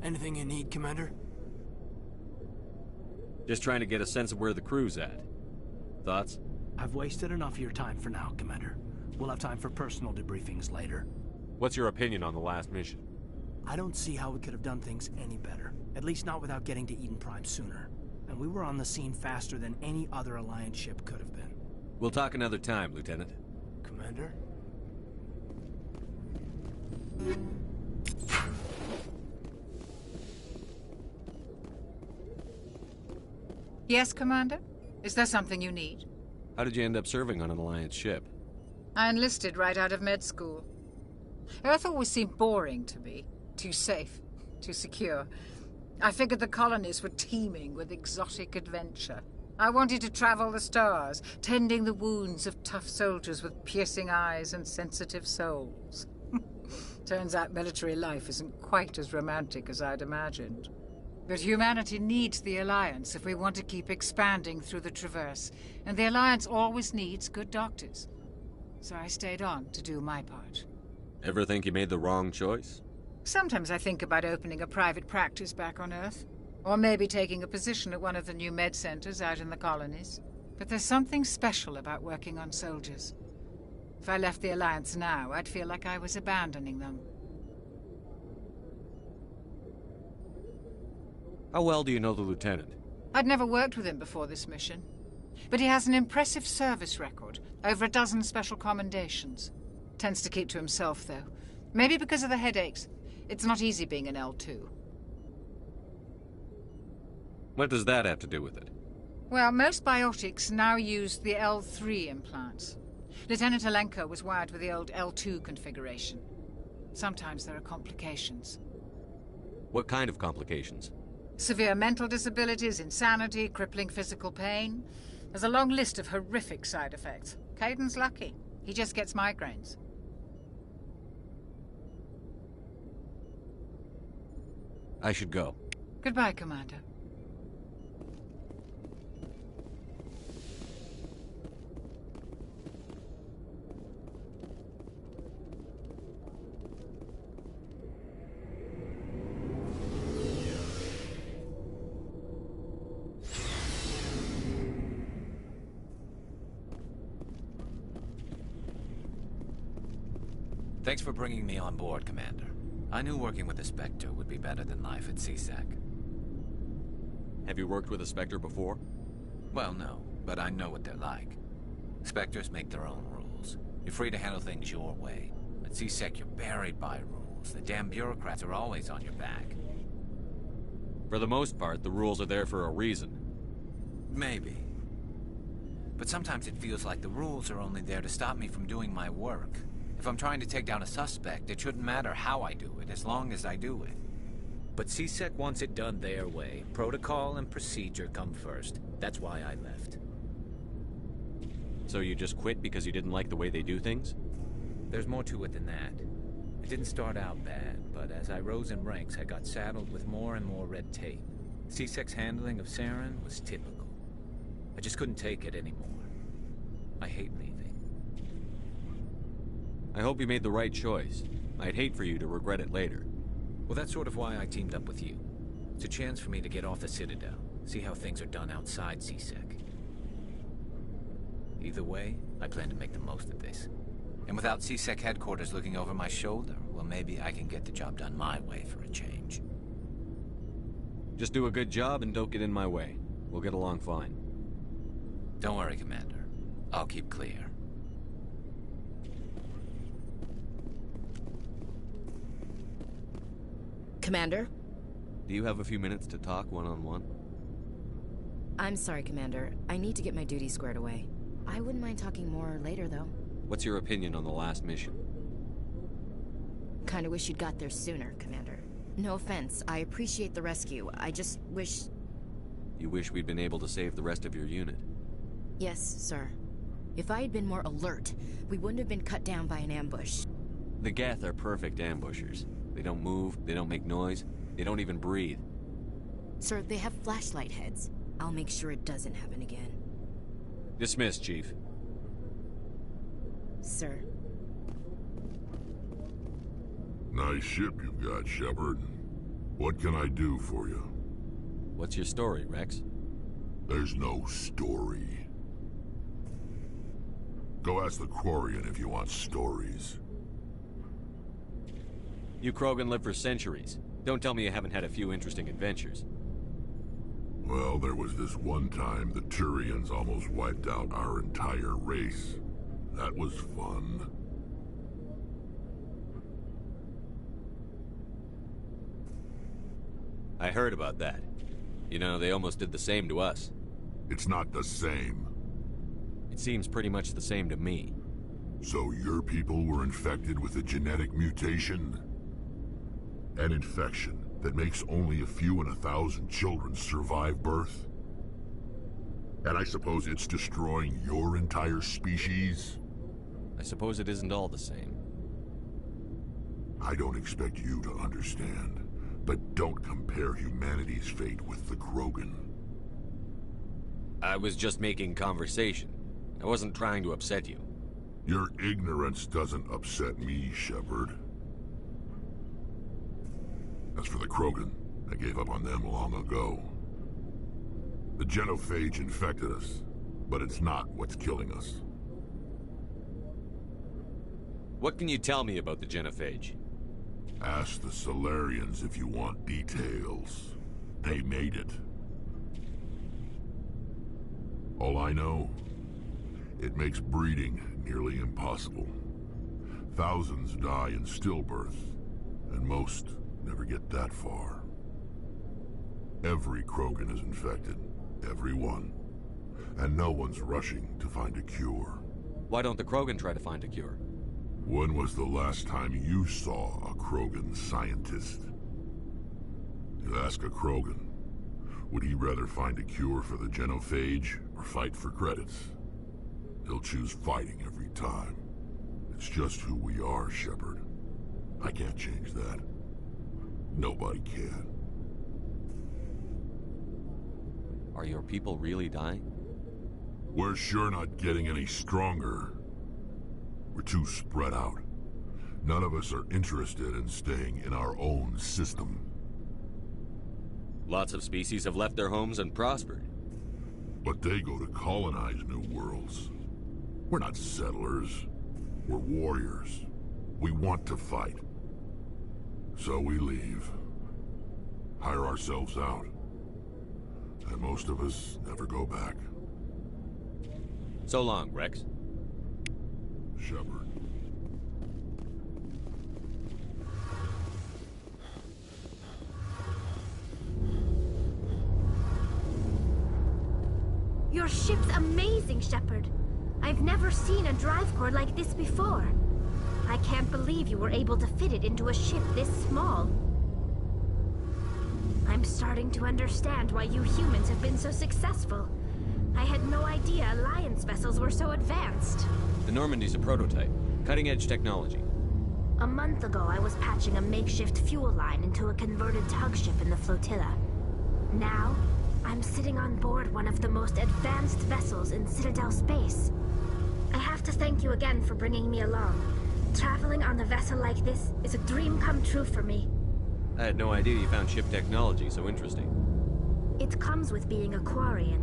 Anything you need, Commander? Just trying to get a sense of where the crew's at. Thoughts? I've wasted enough of your time for now, Commander. We'll have time for personal debriefings later. What's your opinion on the last mission? I don't see how we could have done things any better. At least not without getting to Eden Prime sooner. And we were on the scene faster than any other Alliance ship could have been. We'll talk another time, Lieutenant. Commander? Yes, Commander? Is there something you need? How did you end up serving on an Alliance ship? I enlisted right out of med school. Earth always seemed boring to me. Too safe, too secure. I figured the colonies were teeming with exotic adventure. I wanted to travel the stars, tending the wounds of tough soldiers with piercing eyes and sensitive souls. Turns out military life isn't quite as romantic as I'd imagined. But humanity needs the Alliance if we want to keep expanding through the Traverse, and the Alliance always needs good doctors. So I stayed on to do my part. Ever think you made the wrong choice? Sometimes I think about opening a private practice back on Earth. Or maybe taking a position at one of the new med centers out in the colonies. But there's something special about working on soldiers. If I left the Alliance now, I'd feel like I was abandoning them. How well do you know the Lieutenant? I'd never worked with him before this mission. But he has an impressive service record, over a dozen special commendations. Tends to keep to himself, though. Maybe because of the headaches. It's not easy being an L2. What does that have to do with it? Well, most biotics now use the L3 implants. Lieutenant Alenko was wired with the old L2 configuration. Sometimes there are complications. What kind of complications? Severe mental disabilities, insanity, crippling physical pain. There's a long list of horrific side effects. Caden's lucky. He just gets migraines. I should go. Goodbye, Commander. Thanks for bringing me on board, Commander. I knew working with the Spectre would be better than life at CSEC. Have you worked with a Spectre before? Well, no, but I know what they're like. Spectres make their own rules. You're free to handle things your way. At CSEC, you're buried by rules. The damn bureaucrats are always on your back. For the most part, the rules are there for a reason. Maybe. But sometimes it feels like the rules are only there to stop me from doing my work. If I'm trying to take down a suspect, it shouldn't matter how I do it, as long as I do it. But CSEC wants it done their way. Protocol and procedure come first. That's why I left. So you just quit because you didn't like the way they do things? There's more to it than that. It didn't start out bad, but as I rose in ranks, I got saddled with more and more red tape. CSEC's handling of Saren was typical. I just couldn't take it anymore. I hate leaving. I hope you made the right choice. I'd hate for you to regret it later. Well, that's sort of why I teamed up with you. It's a chance for me to get off the Citadel, see how things are done outside CSEC. Either way, I plan to make the most of this. And without CSEC headquarters looking over my shoulder, well, maybe I can get the job done my way for a change. Just do a good job and don't get in my way. We'll get along fine. Don't worry, Commander. I'll keep clear. Commander? Do you have a few minutes to talk one-on-one? I'm sorry, Commander. I need to get my duties squared away. I wouldn't mind talking more later, though. What's your opinion on the last mission? Kinda wish you'd got there sooner, Commander. No offense, I appreciate the rescue. I just wish... You wish we'd been able to save the rest of your unit? Yes, sir. If I had been more alert, we wouldn't have been cut down by an ambush. The Geth are perfect ambushers. They don't move, they don't make noise, they don't even breathe. Sir, they have flashlight heads. I'll make sure it doesn't happen again. Dismissed, Chief. Sir. Nice ship you've got, Shepard. What can I do for you? What's your story, Rex? There's no story. Go ask the Quarian if you want stories. You Krogan live for centuries. Don't tell me you haven't had a few interesting adventures. Well, there was this one time the Turians almost wiped out our entire race. That was fun. I heard about that. You know, they almost did the same to us. It's not the same. It seems pretty much the same to me. So your people were infected with a genetic mutation? An infection that makes only a few in 1,000 children survive birth? And I suppose it's destroying your entire species? I suppose it isn't all the same. I don't expect you to understand, but don't compare humanity's fate with the Krogan. I was just making conversation. I wasn't trying to upset you. Your ignorance doesn't upset me, Shepard. As for the Krogan, I gave up on them long ago. The genophage infected us, but it's not what's killing us. What can you tell me about the genophage? Ask the Solarians if you want details. They made it. All I know, it makes breeding nearly impossible. Thousands die in stillbirth, and most never get that far. Every Krogan is infected. Every one. And no one's rushing to find a cure. Why don't the Krogan try to find a cure? When was the last time you saw a Krogan scientist? You ask a Krogan, would he rather find a cure for the genophage or fight for credits? He'll choose fighting every time. It's just who we are, Shepard. I can't change that. Nobody can. Are your people really dying? We're sure not getting any stronger. We're too spread out. None of us are interested in staying in our own system. Lots of species have left their homes and prospered. But they go to colonize new worlds. We're not settlers. We're warriors. We want to fight. So we leave. Hire ourselves out. And most of us never go back. So long, Rex. Shepard. Your ship's amazing, Shepard. I've never seen a drive core like this before. I can't believe you were able to fit it into a ship this small. I'm starting to understand why you humans have been so successful. I had no idea Alliance vessels were so advanced. The Normandy's a prototype. Cutting-edge technology. A month ago, I was patching a makeshift fuel line into a converted tug ship in the flotilla. Now, I'm sitting on board one of the most advanced vessels in Citadel space. I have to thank you again for bringing me along. Traveling on a vessel like this is a dream come true for me. I had no idea you found ship technology so interesting. It comes with being a Quarian.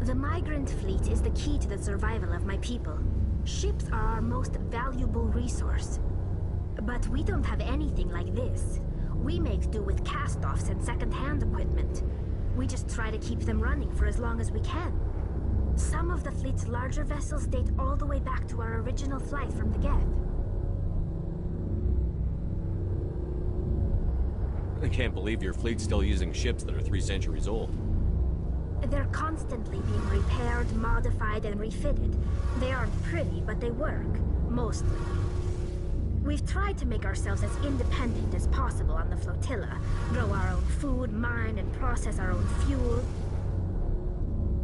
The migrant fleet is the key to the survival of my people. Ships are our most valuable resource. But we don't have anything like this. We make do with cast-offs and second-hand equipment. We just try to keep them running for as long as we can. Some of the fleet's larger vessels date all the way back to our original flight from the Geth. I can't believe your fleet's still using ships that are 3 centuries old. They're constantly being repaired, modified, and refitted. They aren't pretty, but they work. Mostly. We've tried to make ourselves as independent as possible on the flotilla. Grow our own food, mine, and process our own fuel.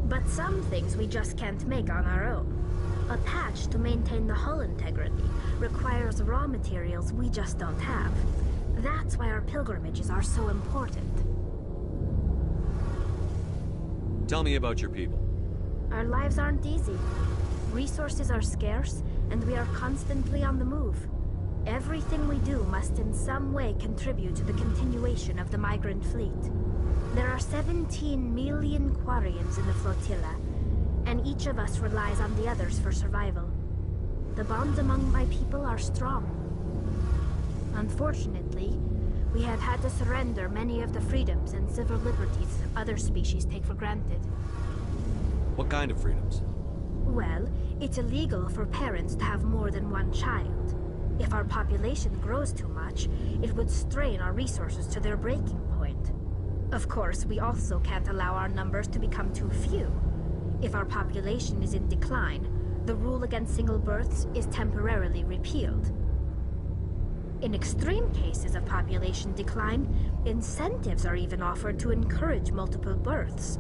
But some things we just can't make on our own. A patch to maintain the hull integrity requires raw materials we just don't have. That's why our pilgrimages are so important. Tell me about your people. Our lives aren't easy. Resources are scarce, and we are constantly on the move. Everything we do must in some way contribute to the continuation of the migrant fleet. There are 17 million Quarians in the flotilla, and each of us relies on the others for survival. The bonds among my people are strong. Unfortunately, we have had to surrender many of the freedoms and civil liberties other species take for granted. What kind of freedoms? Well, it's illegal for parents to have more than one child. If our population grows too much, it would strain our resources to their breaking point. Of course, we also can't allow our numbers to become too few. If our population is in decline, the rule against single births is temporarily repealed. In extreme cases of population decline, incentives are even offered to encourage multiple births,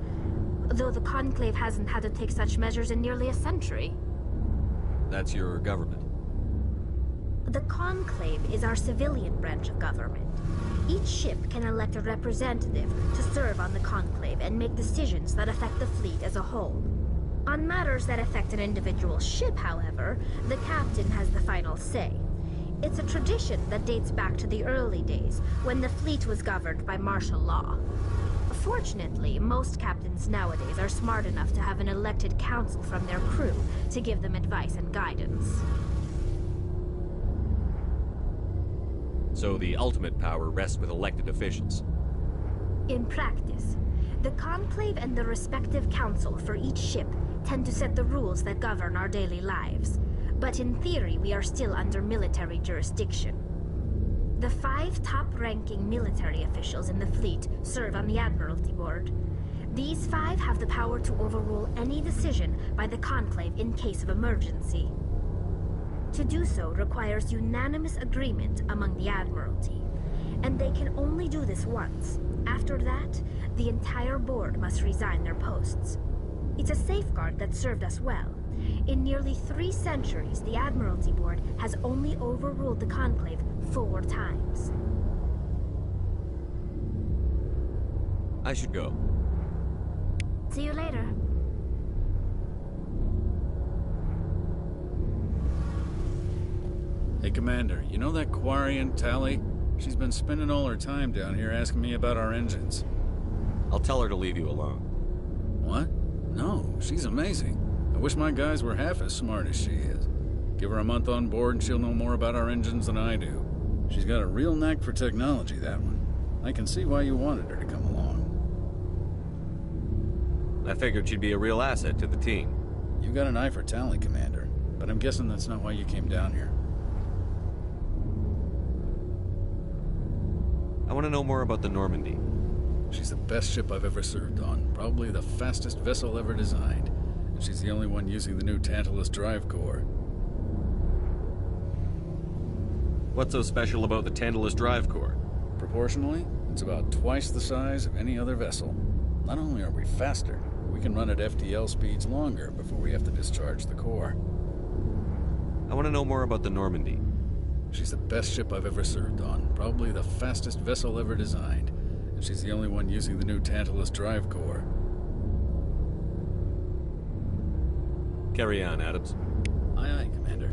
though the Conclave hasn't had to take such measures in nearly a century. That's your government. The Conclave is our civilian branch of government. Each ship can elect a representative to serve on the Conclave and make decisions that affect the fleet as a whole. On matters that affect an individual ship, however, the captain has the final say. It's a tradition that dates back to the early days, when the fleet was governed by martial law. Fortunately, most captains nowadays are smart enough to have an elected council from their crew to give them advice and guidance. So the ultimate power rests with elected officials. In practice, the Conclave and the respective council for each ship tend to set the rules that govern our daily lives. But in theory, we are still under military jurisdiction. The 5 top-ranking military officials in the fleet serve on the Admiralty Board. These 5 have the power to overrule any decision by the Conclave in case of emergency. To do so requires unanimous agreement among the Admiralty, and they can only do this once. After that, the entire board must resign their posts. It's a safeguard that served us well. In nearly 3 centuries, the Admiralty Board has only overruled the Conclave 4 times. I should go. See you later. Hey, Commander, you know that Quarian, Tally? She's been spending all her time down here asking me about our engines. I'll tell her to leave you alone. What? No, she's amazing. I wish my guys were half as smart as she is. Give her a month on board and she'll know more about our engines than I do. She's got a real knack for technology, that one. I can see why you wanted her to come along. I figured she'd be a real asset to the team. You got an eye for Tally, Commander, but I'm guessing that's not why you came down here. I want to know more about the Normandy. She's the best ship I've ever served on, probably the fastest vessel ever designed. And she's the only one using the new Tantalus drive core. What's so special about the Tantalus drive core? Proportionally, it's about twice the size of any other vessel. Not only are we faster, we can run at FTL speeds longer before we have to discharge the core. I want to know more about the Normandy. She's the best ship I've ever served on, probably the fastest vessel ever designed. And she's the only one using the new Tantalus drive core. Carry on, Adams. Aye, aye, Commander.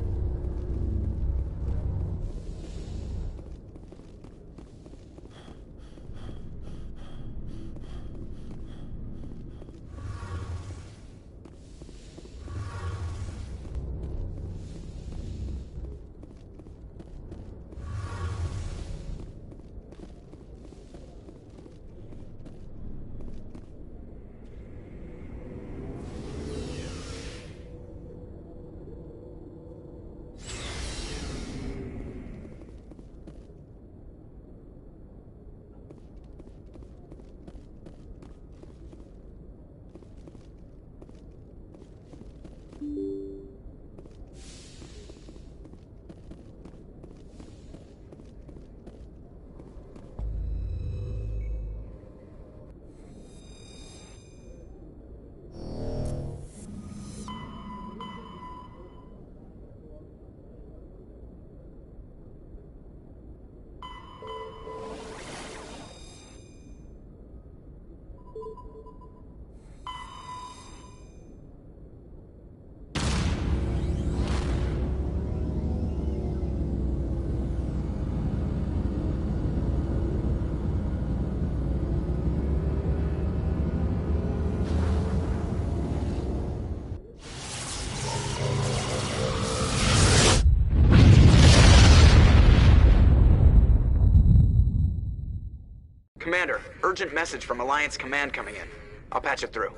Urgent message from Alliance Command coming in. I'll patch it through.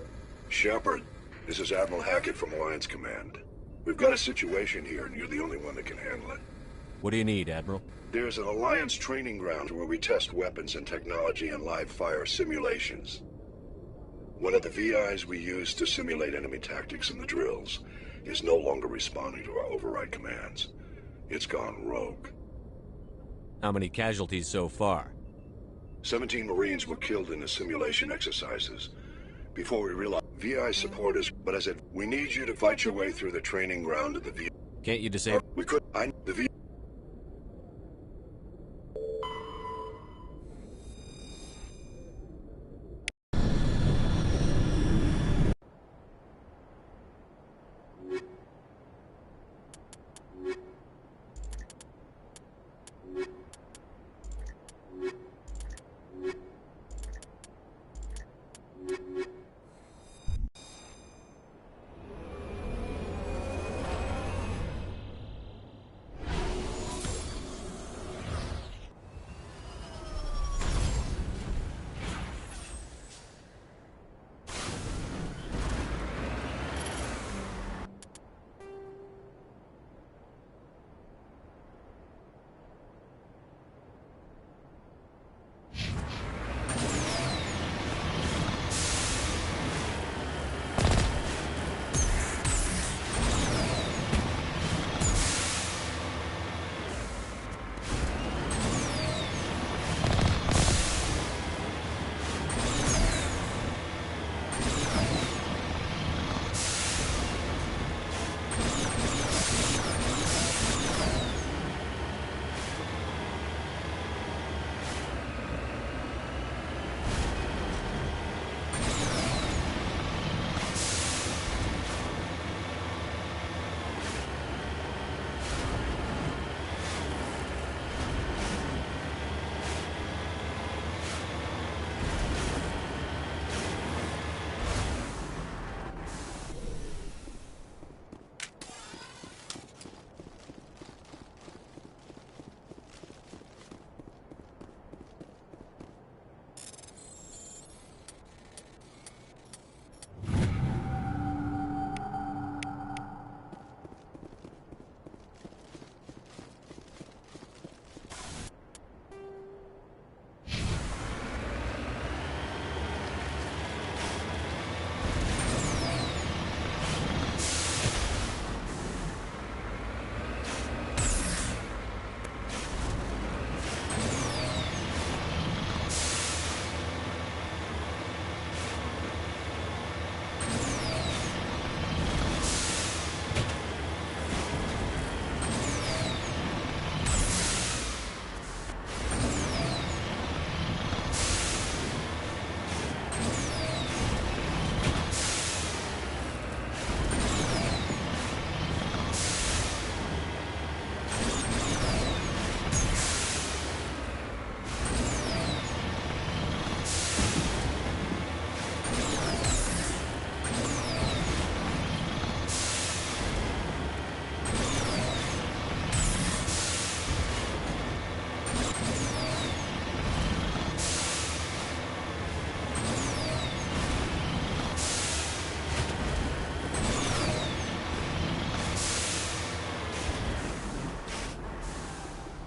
Shepard, this is Admiral Hackett from Alliance Command. We've got a situation here, and you're the only one that can handle it. What do you need, Admiral? There's an Alliance training ground where we test weapons and technology in live fire simulations. One of the VIs we use to simulate enemy tactics in the drills is no longer responding to our override commands. It's gone rogue. How many casualties so far? 17 Marines were killed in the simulation exercises. Before we realized VI support us, but I said, we need you to fight your way through the training ground of the VI. Can't you disable? We could. The VI.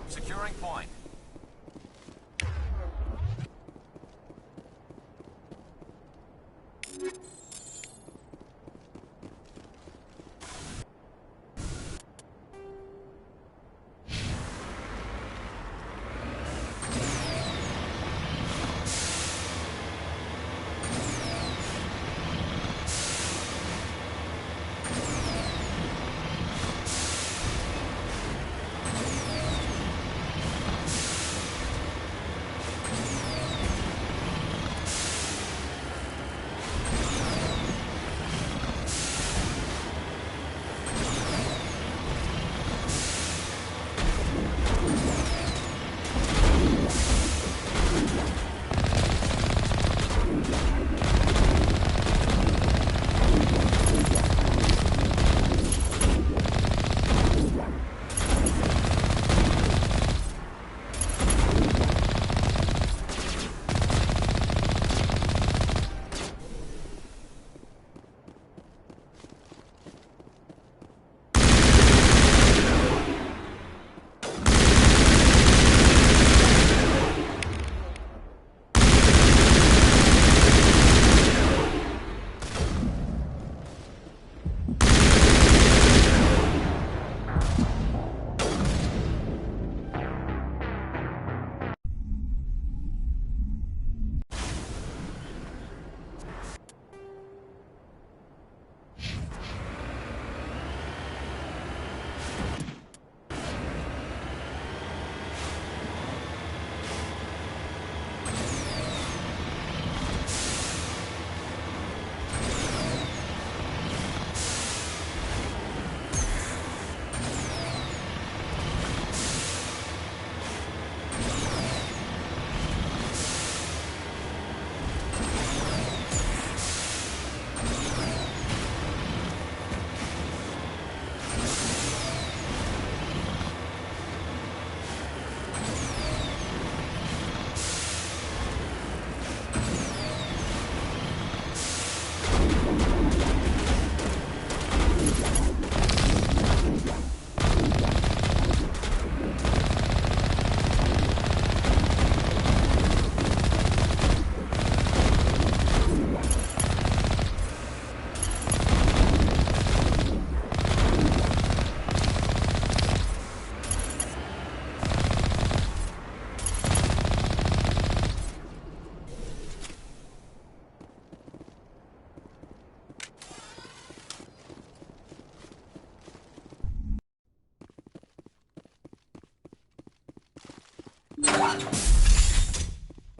Securing point.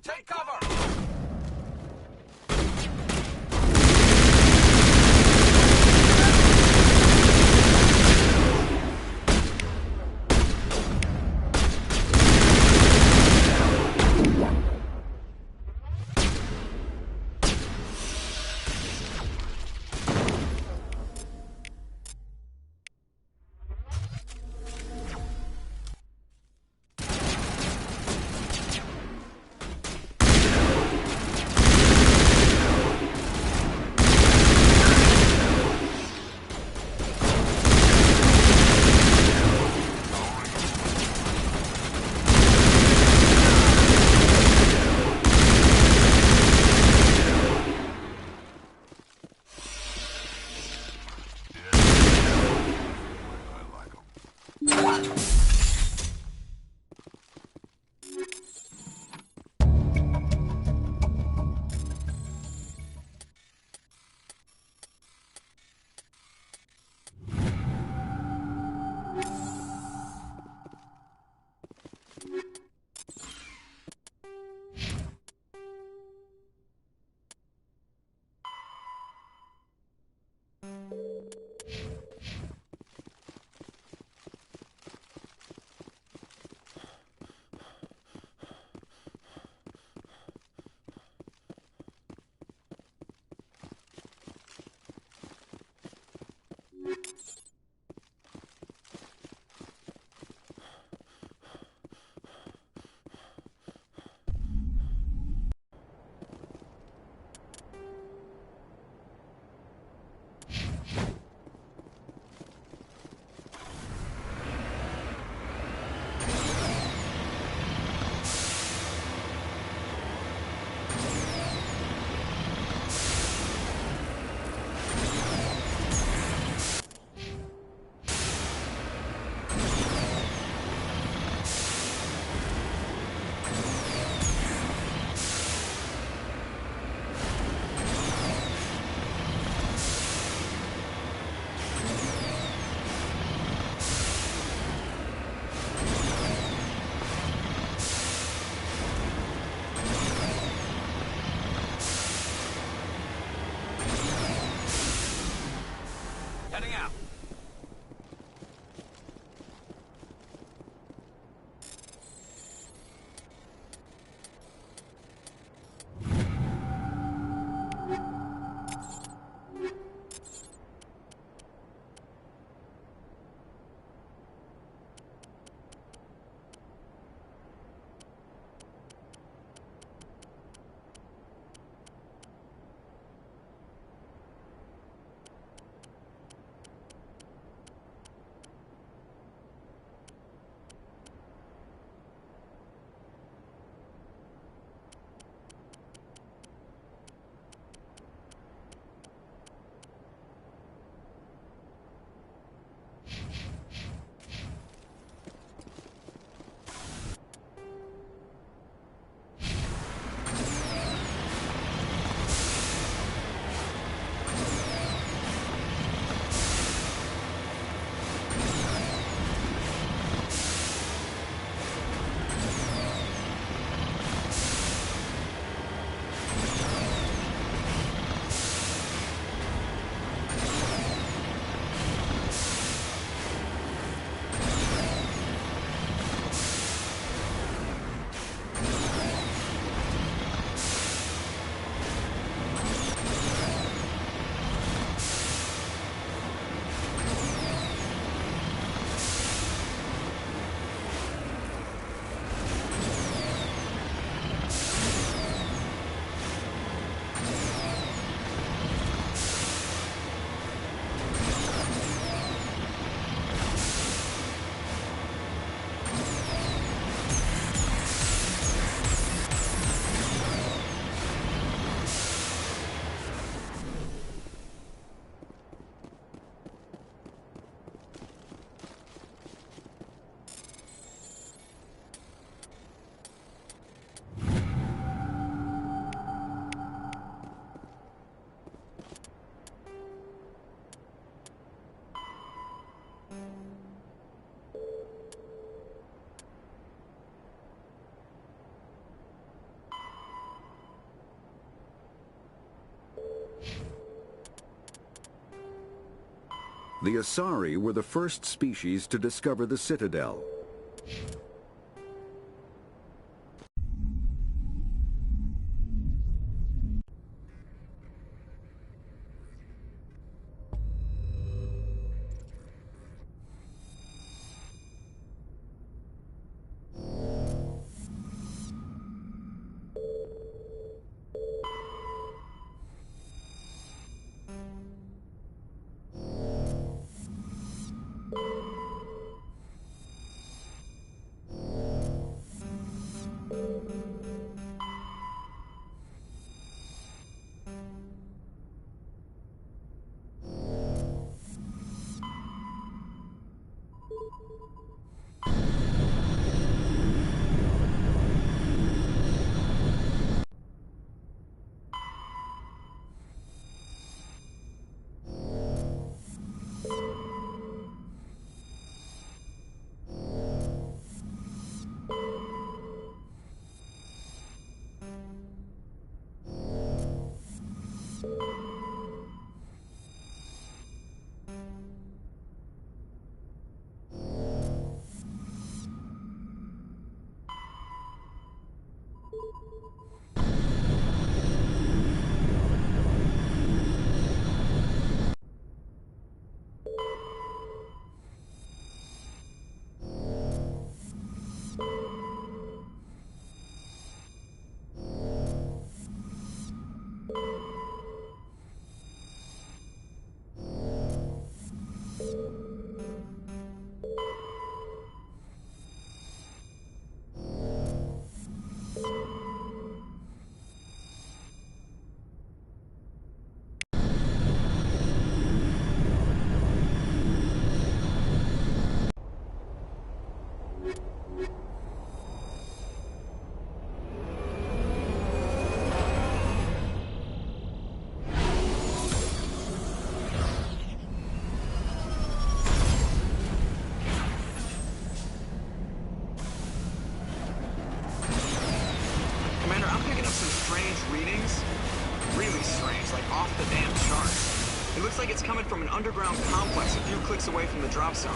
Take cover! The Asari were the first species to discover the Citadel. It's coming from an underground complex a few clicks away from the drop zone.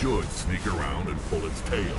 should sneak around and pull its tail.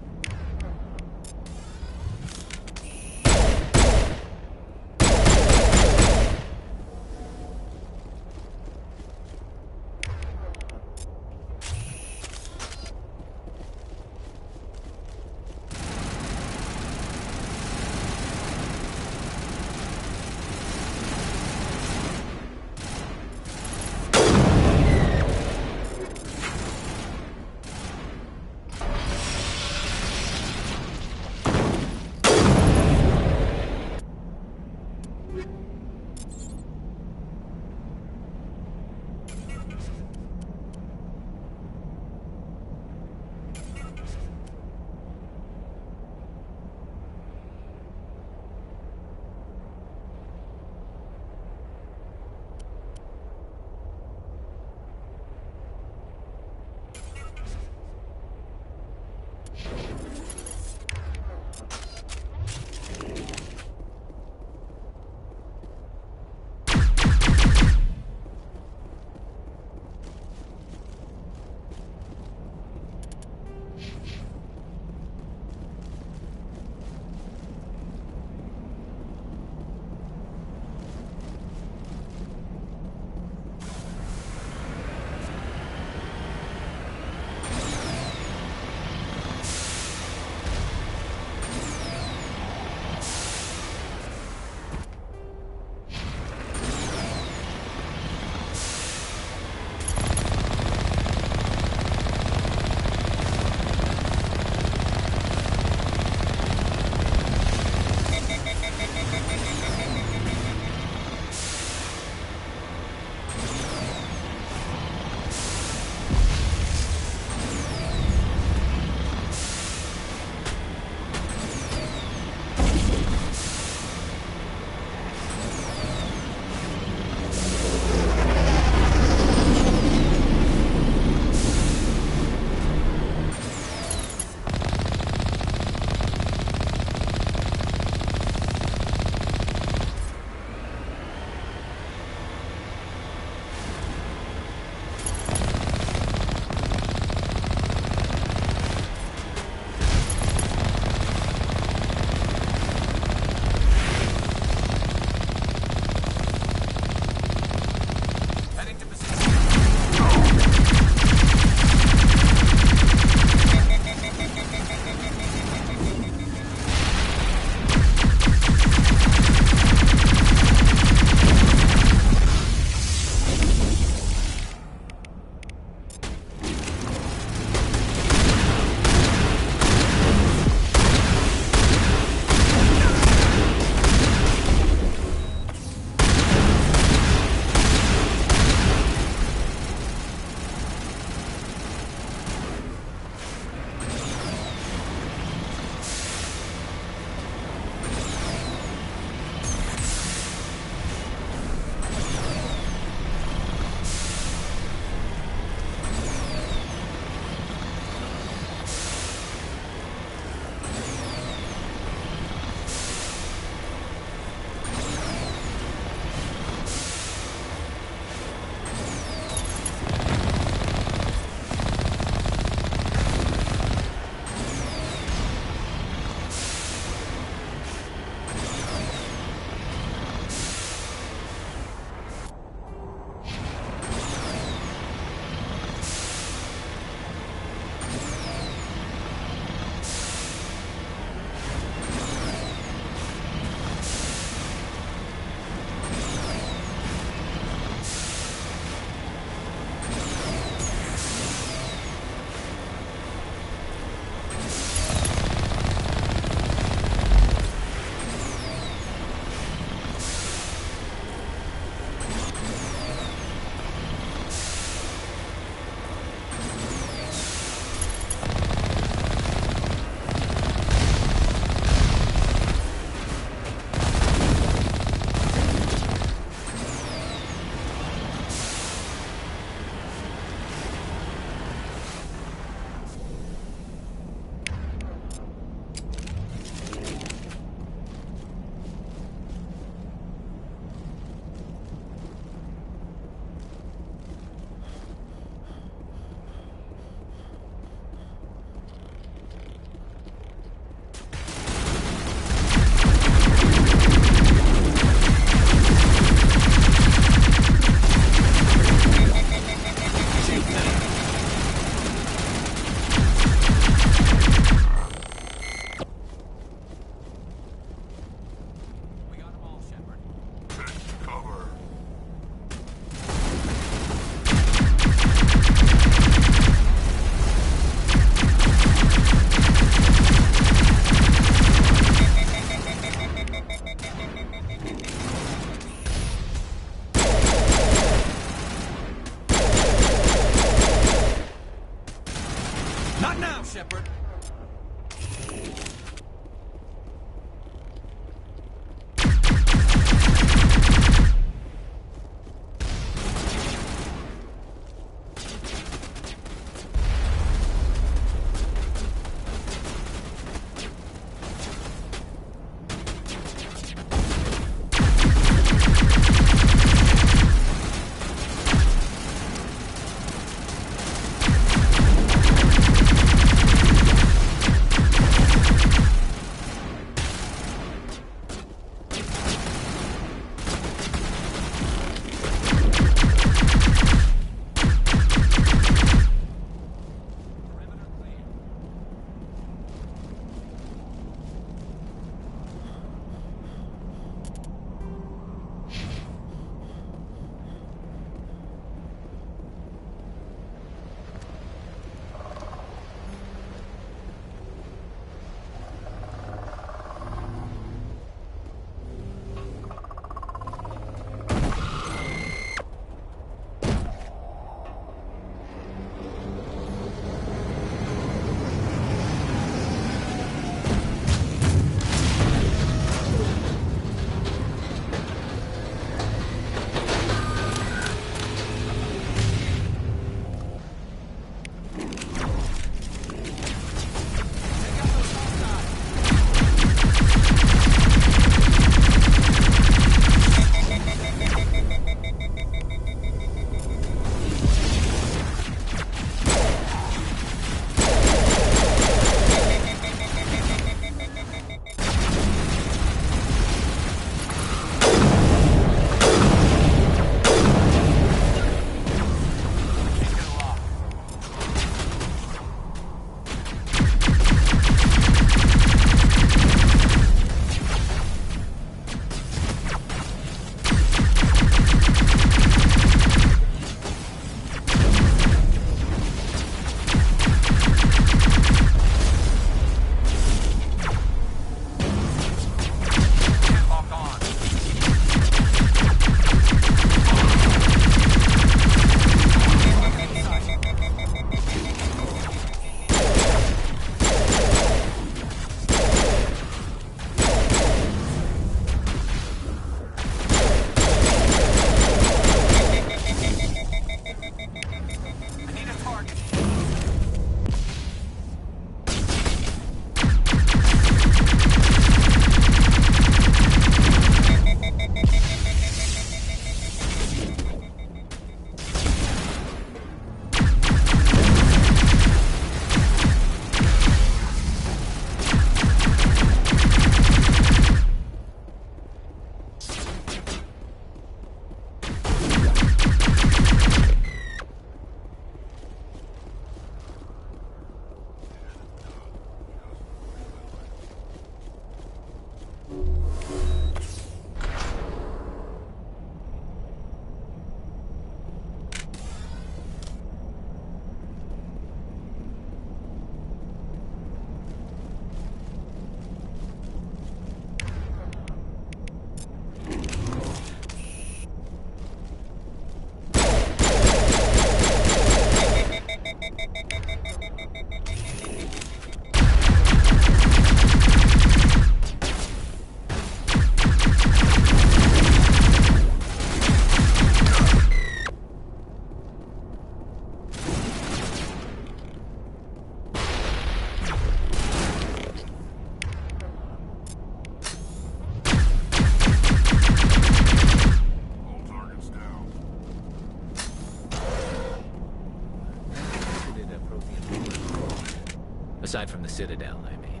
Aside from the Citadel, I mean.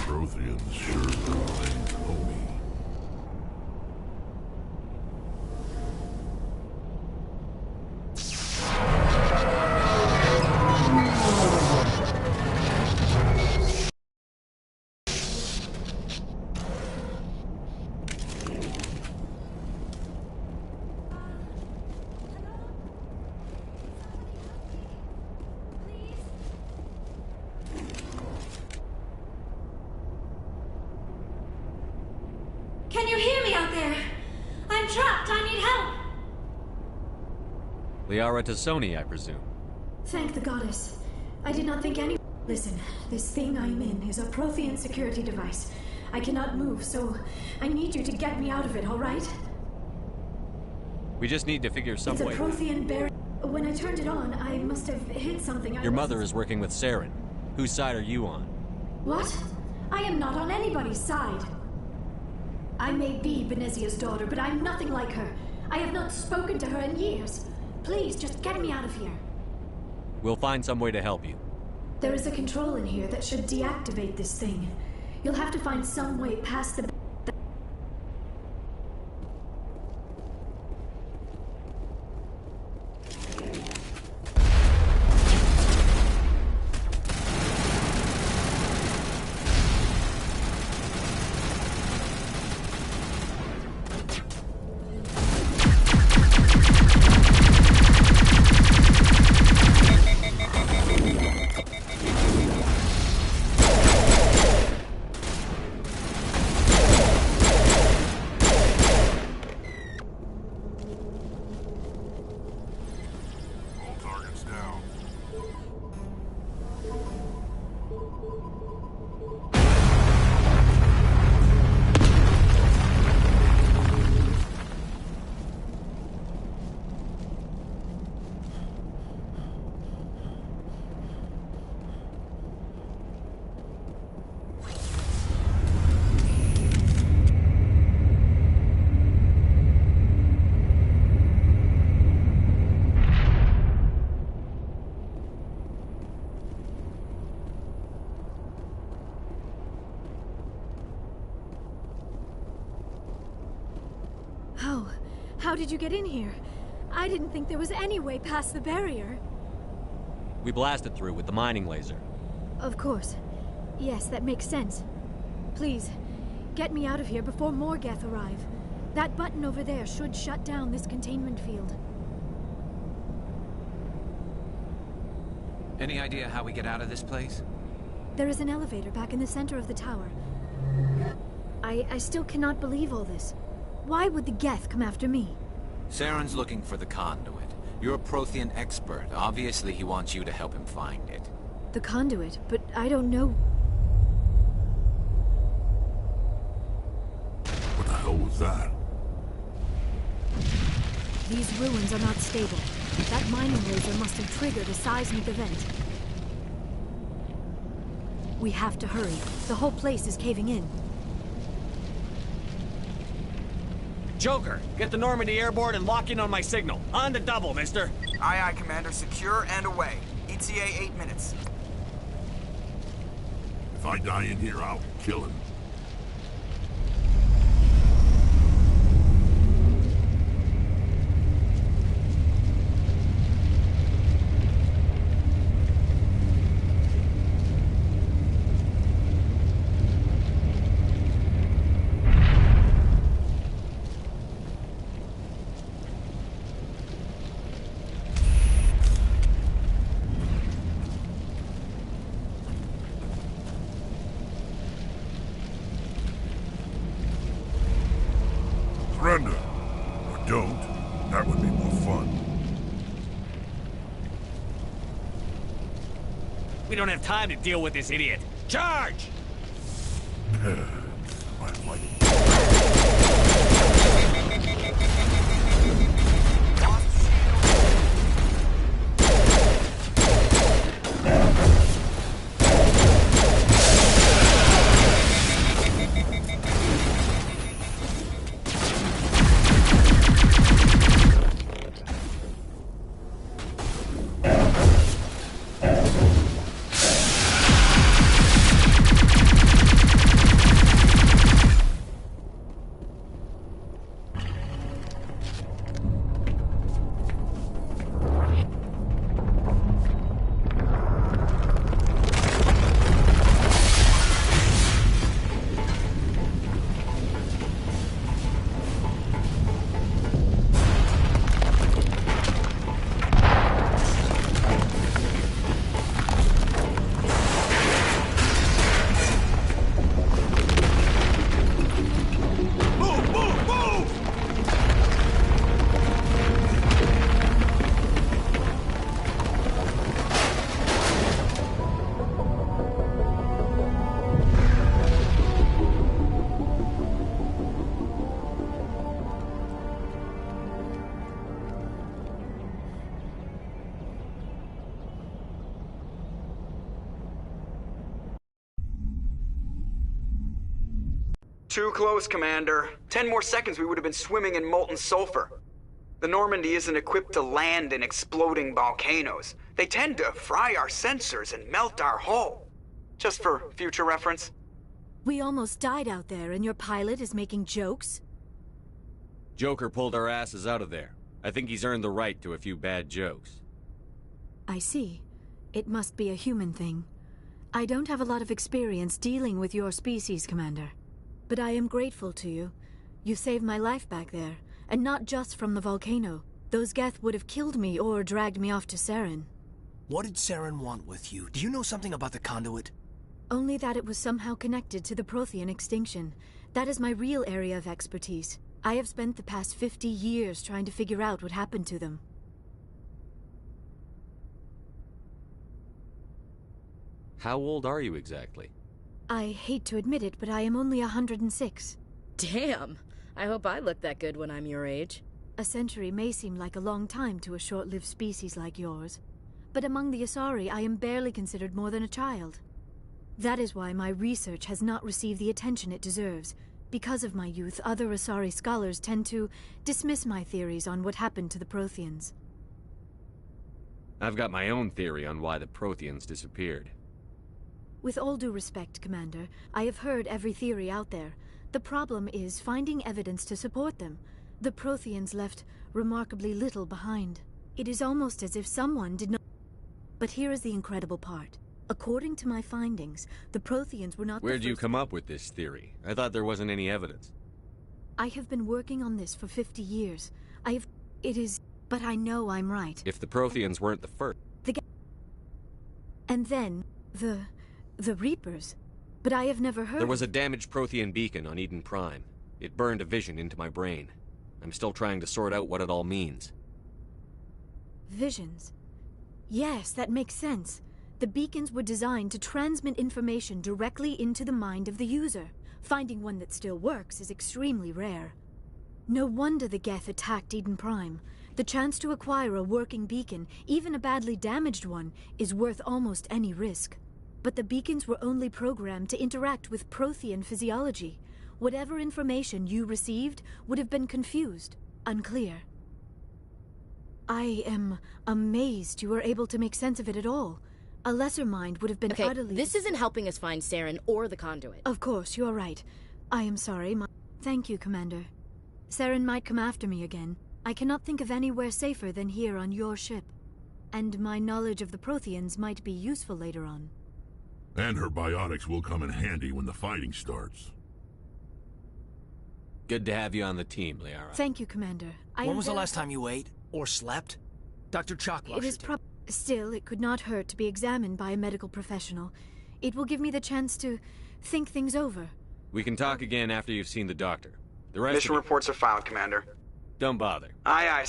Protheans sure grind homey. Can you hear me out there? I'm trapped. I need help. Liara Tassoni, I presume. Thank the goddess. I did not think any... Listen, this thing I'm in is a Prothean security device. I cannot move, so I need you to get me out of it, all right? We just need to figure some way. It's a Prothean barrier. When I turned it on, I must have hit something. Your mother is working with Saren. Whose side are you on? What? I am not on anybody's side. I may be Benezia's daughter, but I'm nothing like her. I have not spoken to her in years. Please, just get me out of here. We'll find some way to help you. There is a control in here that should deactivate this thing. You'll have to find some way past the... How did you get in here? I didn't think there was any way past the barrier. We blasted through with the mining laser. Of course. Yes, that makes sense. Please, get me out of here before more Geth arrive. That button over there should shut down this containment field. Any idea how we get out of this place? There is an elevator back in the center of the tower. I still cannot believe all this. Why would the Geth come after me? Saren's looking for the conduit. You're a Prothean expert. Obviously, he wants you to help him find it. The conduit, but I don't know... What the hell was that? These ruins are not stable. That mining laser must have triggered a seismic event. We have to hurry. The whole place is caving in. Joker, get the Normandy airborne and lock in on my signal. On the double, mister. Aye, aye, Commander. Secure and away. ETA 8 minutes. If I die in here, I'll kill him. Surrender. Or don't. That would be more fun. We don't have time to deal with this idiot. Charge! Too close, Commander. 10 more seconds we would have been swimming in molten sulfur. The Normandy isn't equipped to land in exploding volcanoes. They tend to fry our sensors and melt our hull. Just for future reference. We almost died out there, and your pilot is making jokes? Joker pulled our asses out of there. I think he's earned the right to a few bad jokes. I see. It must be a human thing. I don't have a lot of experience dealing with your species, Commander. But I am grateful to you. You saved my life back there, and not just from the volcano. Those Geth would have killed me or dragged me off to Saren. What did Saren want with you? Do you know something about the conduit? Only that it was somehow connected to the Prothean extinction. That is my real area of expertise. I have spent the past 50 years trying to figure out what happened to them. How old are you exactly? I hate to admit it, but I am only 106. Damn! I hope I look that good when I'm your age. A century may seem like a long time to a short-lived species like yours, but among the Asari I am barely considered more than a child. That is why my research has not received the attention it deserves. Because of my youth, other Asari scholars tend to dismiss my theories on what happened to the Protheans. I've got my own theory on why the Protheans disappeared. With all due respect, Commander, I have heard every theory out there. The problem is finding evidence to support them. The Protheans left remarkably little behind. It is almost as if someone did not... But here is the incredible part. According to my findings, the Protheans were not... Where'd you come up with this theory? I thought there wasn't any evidence. I have been working on this for 50 years. It is... But I know I'm right. If the Protheans weren't the first... And then, the Reapers. But I have never heard... There was a damaged Prothean beacon on Eden Prime. It burned a vision into my brain. I'm still trying to sort out what it all means. Visions. Yes, that makes sense. The beacons were designed to transmit information directly into the mind of the user. Finding one that still works is extremely rare. No wonder the Geth attacked Eden Prime. The chance to acquire a working beacon, even a badly damaged one, is worth almost any risk. But the beacons were only programmed to interact with Prothean physiology. Whatever information you received would have been confused, unclear. I am amazed you were able to make sense of it at all. A lesser mind would have been utterly... This isn't helping us find Saren or the conduit. Of course, you're right. I am sorry. Thank you, Commander. Saren might come after me again. I cannot think of anywhere safer than here on your ship. And my knowledge of the Protheans might be useful later on. And her biotics will come in handy when the fighting starts. Good to have you on the team, Liara. Thank you, Commander. When was the last time you ate? Or slept? Dr. Chocklaw. It is Still, it could not hurt to be examined by a medical professional. It will give me the chance to think things over. We can talk again after you've seen the doctor. The rest Mission reports are filed, Commander. Don't bother. Aye, aye.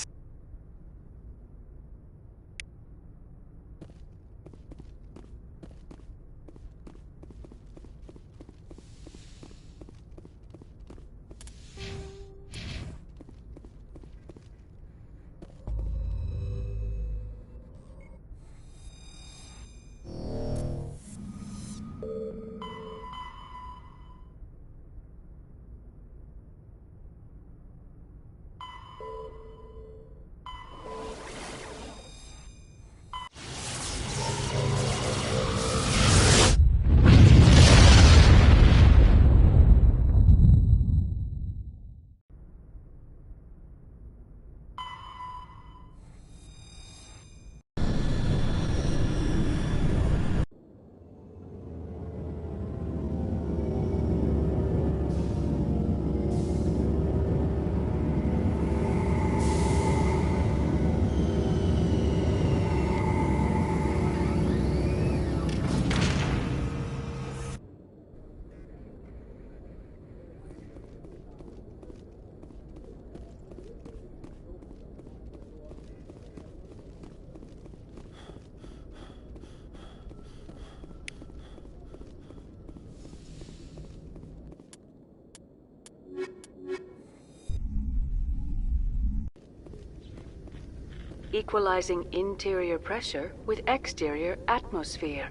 equalizing interior pressure with exterior atmosphere.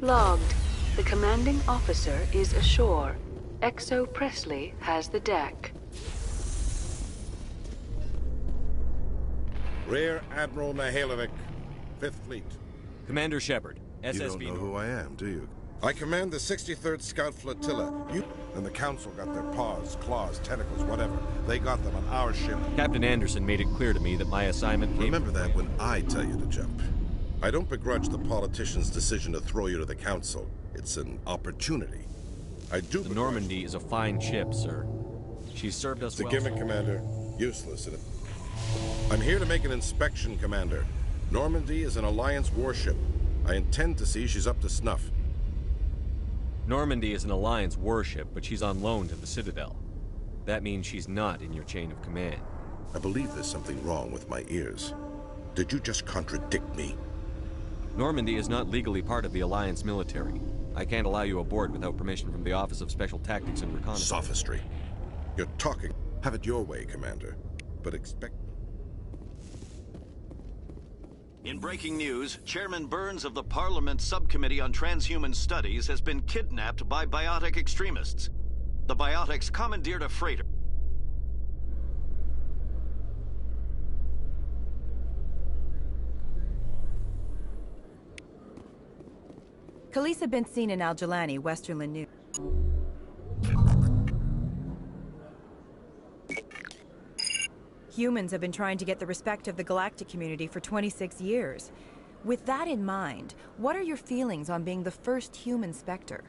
Logged. The commanding officer is ashore. Exo Presley has the deck. Rear Admiral Mihailovic, 5th Fleet. Commander Shepard, SSV. You don't know who I am, do you? I command the 63rd Scout Flotilla. You and the Council got their paws, claws, tentacles, whatever. They got them on our ship. Captain Anderson made it clear to me that my assignment came... Remember that when I tell you to jump. I don't begrudge the politician's decision to throw you to the Council. It's an opportunity. I do. The Normandy is a fine ship, sir. She's served us well. It's a gimmick, Commander. Useless. I'm here to make an inspection, Commander. Normandy is an Alliance warship. I intend to see she's up to snuff. Normandy is an Alliance warship, but she's on loan to the Citadel. That means she's not in your chain of command. I believe there's something wrong with my ears. Did you just contradict me? Normandy is not legally part of the Alliance military. I can't allow you aboard without permission from the Office of Special Tactics and Reconnaissance. Sophistry. You're talking. Have it your way, Commander. But expect... In breaking news, Chairman Burns of the Parliament Subcommittee on Transhuman Studies has been kidnapped by biotic extremists. The biotics commandeered a freighter. Khaleesa been seen in Al-Jalani, Westerland News. Humans have been trying to get the respect of the galactic community for 26 years. With that in mind, what are your feelings on being the first human Spectre?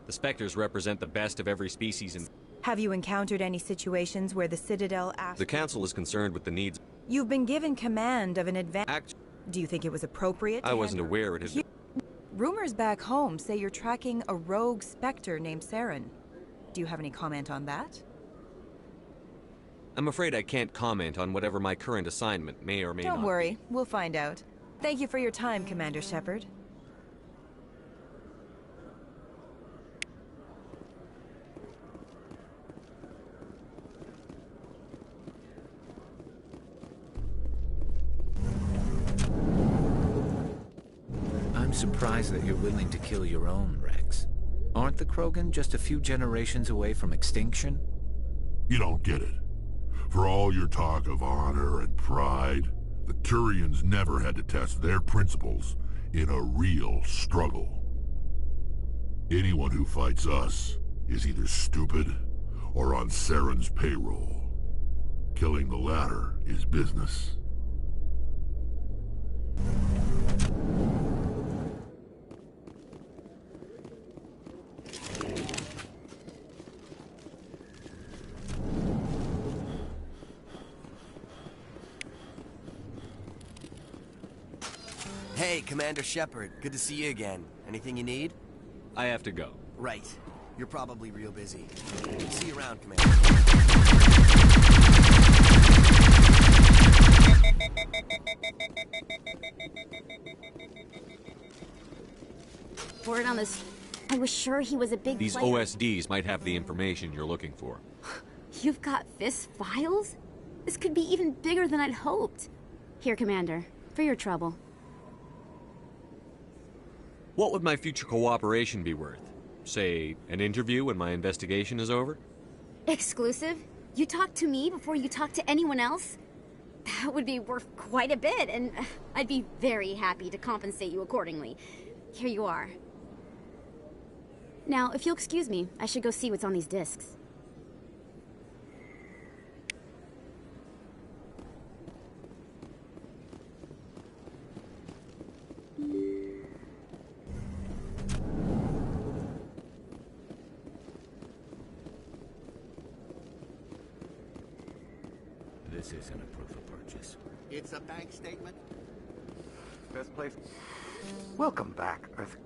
The Spectres represent the best of every species in... Have you encountered any situations where the Citadel asked... The Council is concerned with the needs... You've been given command of an advanced... Do you think it was appropriate to I wasn't aware it had... Rumors back home say you're tracking a rogue Spectre named Saren. Do you have any comment on that? I'm afraid I can't comment on whatever my current assignment may or may not be. Don't worry, we'll find out. Thank you for your time, Commander Shepard. I'm surprised that you're willing to kill your own, Rex. Aren't the Krogan just a few generations away from extinction? You don't get it. For all your talk of honor and pride, the Turians never had to test their principles in a real struggle. Anyone who fights us is either stupid or on Saren's payroll. Killing the latter is business. Hey, Commander Shepard. Good to see you again. Anything you need? I have to go. Right. You're probably real busy. See you around, Commander. Word on this. I was sure he was a big These player. OSDs might have the information you're looking for. You've got FIS files? This could be even bigger than I'd hoped. Here, Commander, for your trouble. What would my future cooperation be worth? Say, an interview when my investigation is over? Exclusive? You talk to me before you talk to anyone else? That would be worth quite a bit, and I'd be very happy to compensate you accordingly. Here you are. Now, if you'll excuse me, I should go see what's on these discs. This isn't a proof of purchase. It's a bank statement. Best place. Welcome back, Earth.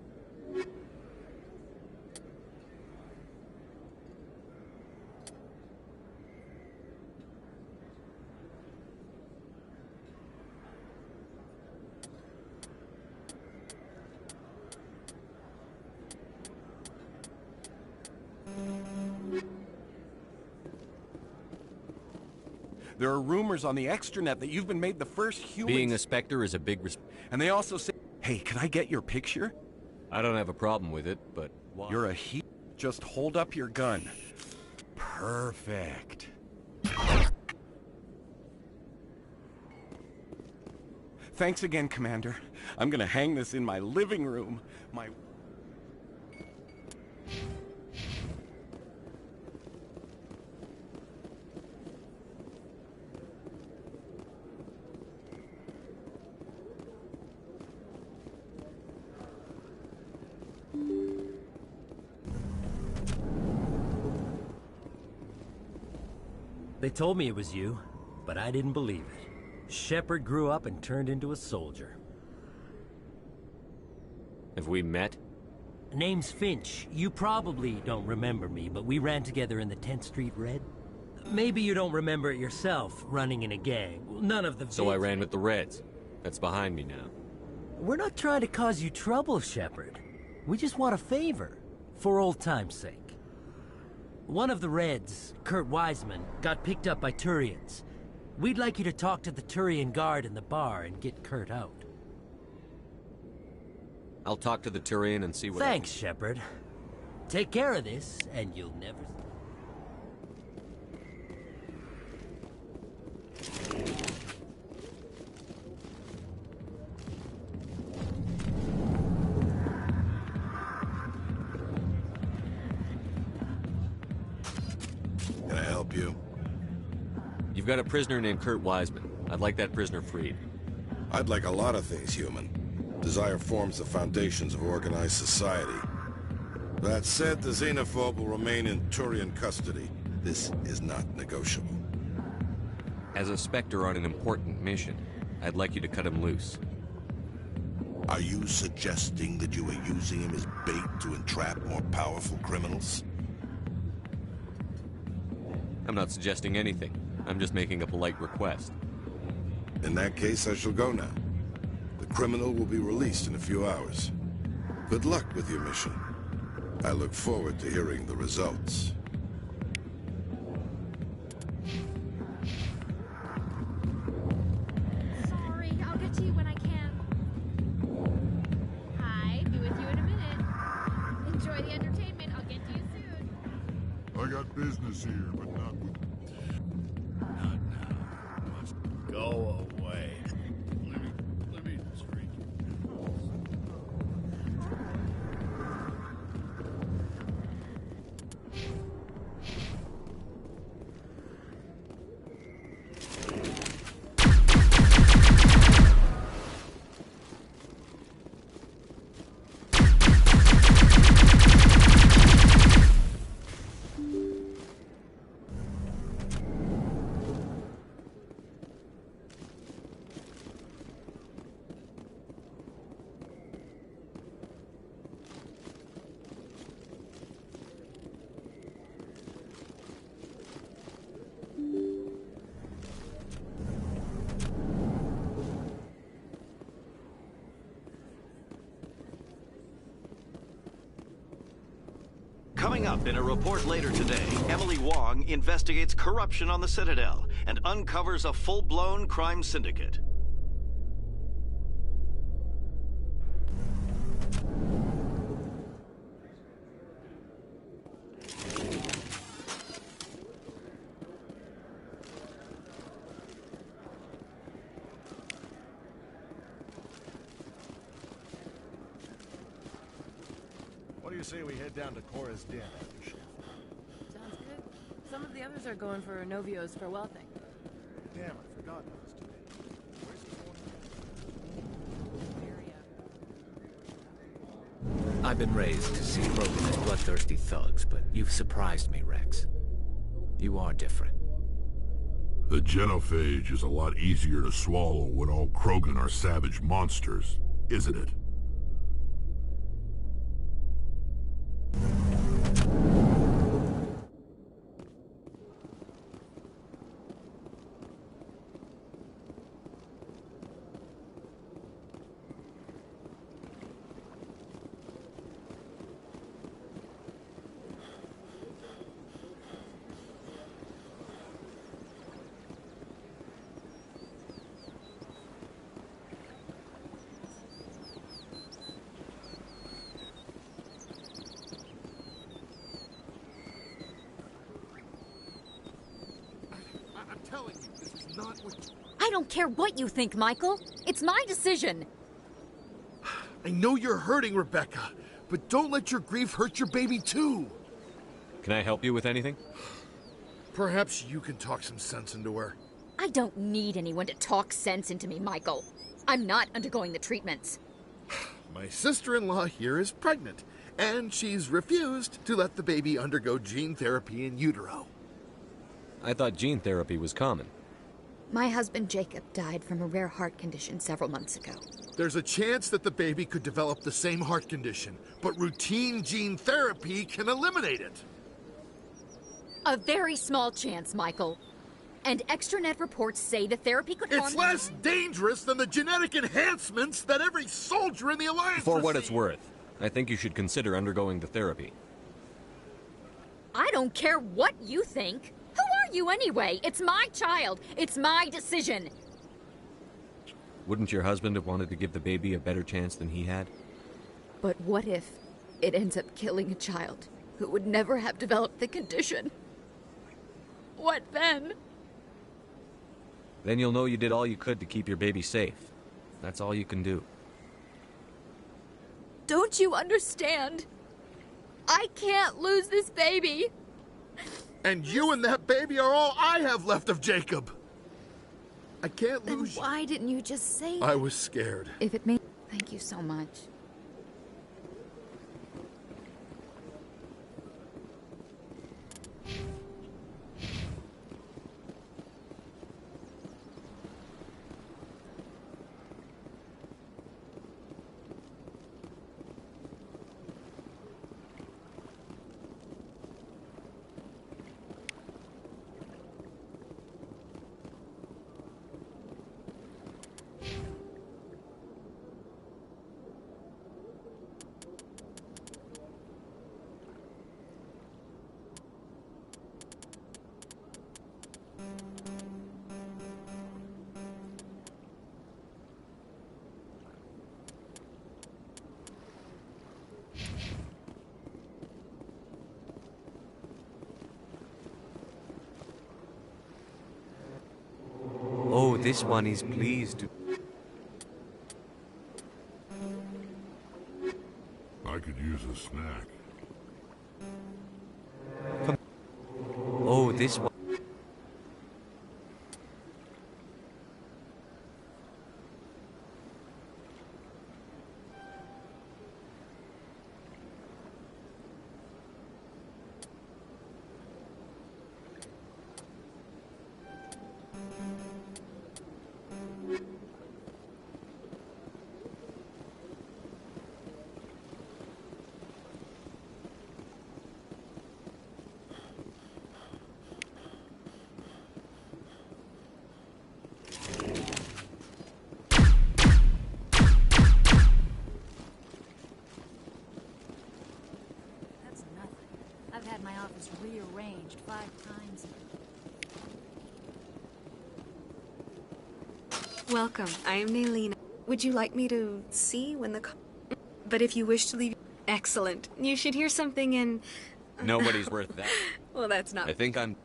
There are rumors on the extranet that you've been made the first human... Being a Spectre is a big And they also say... Hey, can I get your picture? I don't have a problem with it, but... Why? You're a Just hold up your gun. Perfect. Thanks again, Commander. I'm gonna hang this in my living room. They told me it was you, but I didn't believe it. Shepard grew up and turned into a soldier. Have we met? Name's Finch. You probably don't remember me, but we ran together in the 10th Street Red. Maybe you don't remember it yourself, running in a gang. None of the... So I ran with the Reds. That's behind me now. We're not trying to cause you trouble, Shepard. We just want a favor, for old time's sake. One of the Reds, Kurt Wiseman, got picked up by Turians. We'd like you to talk to the Turian guard in the bar and get Kurt out. I'll talk to the Turian and see what... Thanks, Shepard. Take care of this, and you'll never... Can I help you? You've got a prisoner named Kurt Wiseman. I'd like that prisoner freed. I'd like a lot of things, human. Desire forms the foundations of organized society. That said, the xenophobe will remain in Turian custody. This is not negotiable. As a Spectre on an important mission, I'd like you to cut him loose. Are you suggesting that you are using him as bait to entrap more powerful criminals? I'm not suggesting anything. I'm just making a polite request. In that case, I shall go now. The criminal will be released in a few hours. Good luck with your mission. I look forward to hearing the results. Sorry, I'll get to you when I can. Hi, be with you in a minute. Enjoy the entertainment. I'll get to you soon. I got business here, but not with... Not now. Must go away. Let me drink. Coming up in a report later today, Emily Wong investigates corruption on the Citadel and uncovers a full-blown crime syndicate. What do you say we head down to Cora's den after shift? Sounds good. Some of the others are going for Novio's farewell thing. Damn, I forgot that was today. Where's he going? I've been raised to see Krogan as bloodthirsty thugs, but you've surprised me, Rex. You are different. The genophage is a lot easier to swallow when all Krogan are savage monsters, isn't it? telling you, this is not what... I don't care what you think, Michael. It's my decision. I know you're hurting, Rebecca, but don't let your grief hurt your baby too. Can I help you with anything? Perhaps you can talk some sense into her. I don't need anyone to talk sense into me, Michael. I'm not undergoing the treatments. My sister-in-law here is pregnant, and she's refused to let the baby undergo gene therapy in utero. I thought gene therapy was common. My husband Jacob died from a rare heart condition several months ago. There's a chance that the baby could develop the same heart condition, but routine gene therapy can eliminate it. A very small chance, Michael. And extranet reports say the therapy could harm... It's less dangerous than the genetic enhancements that every soldier in the Alliance For what it's worth, I think you should consider undergoing the therapy. I don't care what you think. Who are you anyway? It's my child. It's my decision. Wouldn't your husband have wanted to give the baby a better chance than he had? But what if it ends up killing a child who would never have developed the condition? What then? Then you'll know you did all you could to keep your baby safe. That's all you can do. Don't you understand? I can't lose this baby. And you and that baby are all I have left of Jacob. I can't Then lose you. why didn't you just say that? I was scared. If it means... Thank you so much. Oh, this one is pleased to... I could use a snack. Oh, this one... That's nothing. I've had my office rearranged 5 times. Welcome. I am Nailina. Would you like me to see when the... But if you wish to leave... Excellent. You should hear something in... Nobody's worth that. Well, that's not... I think I'm...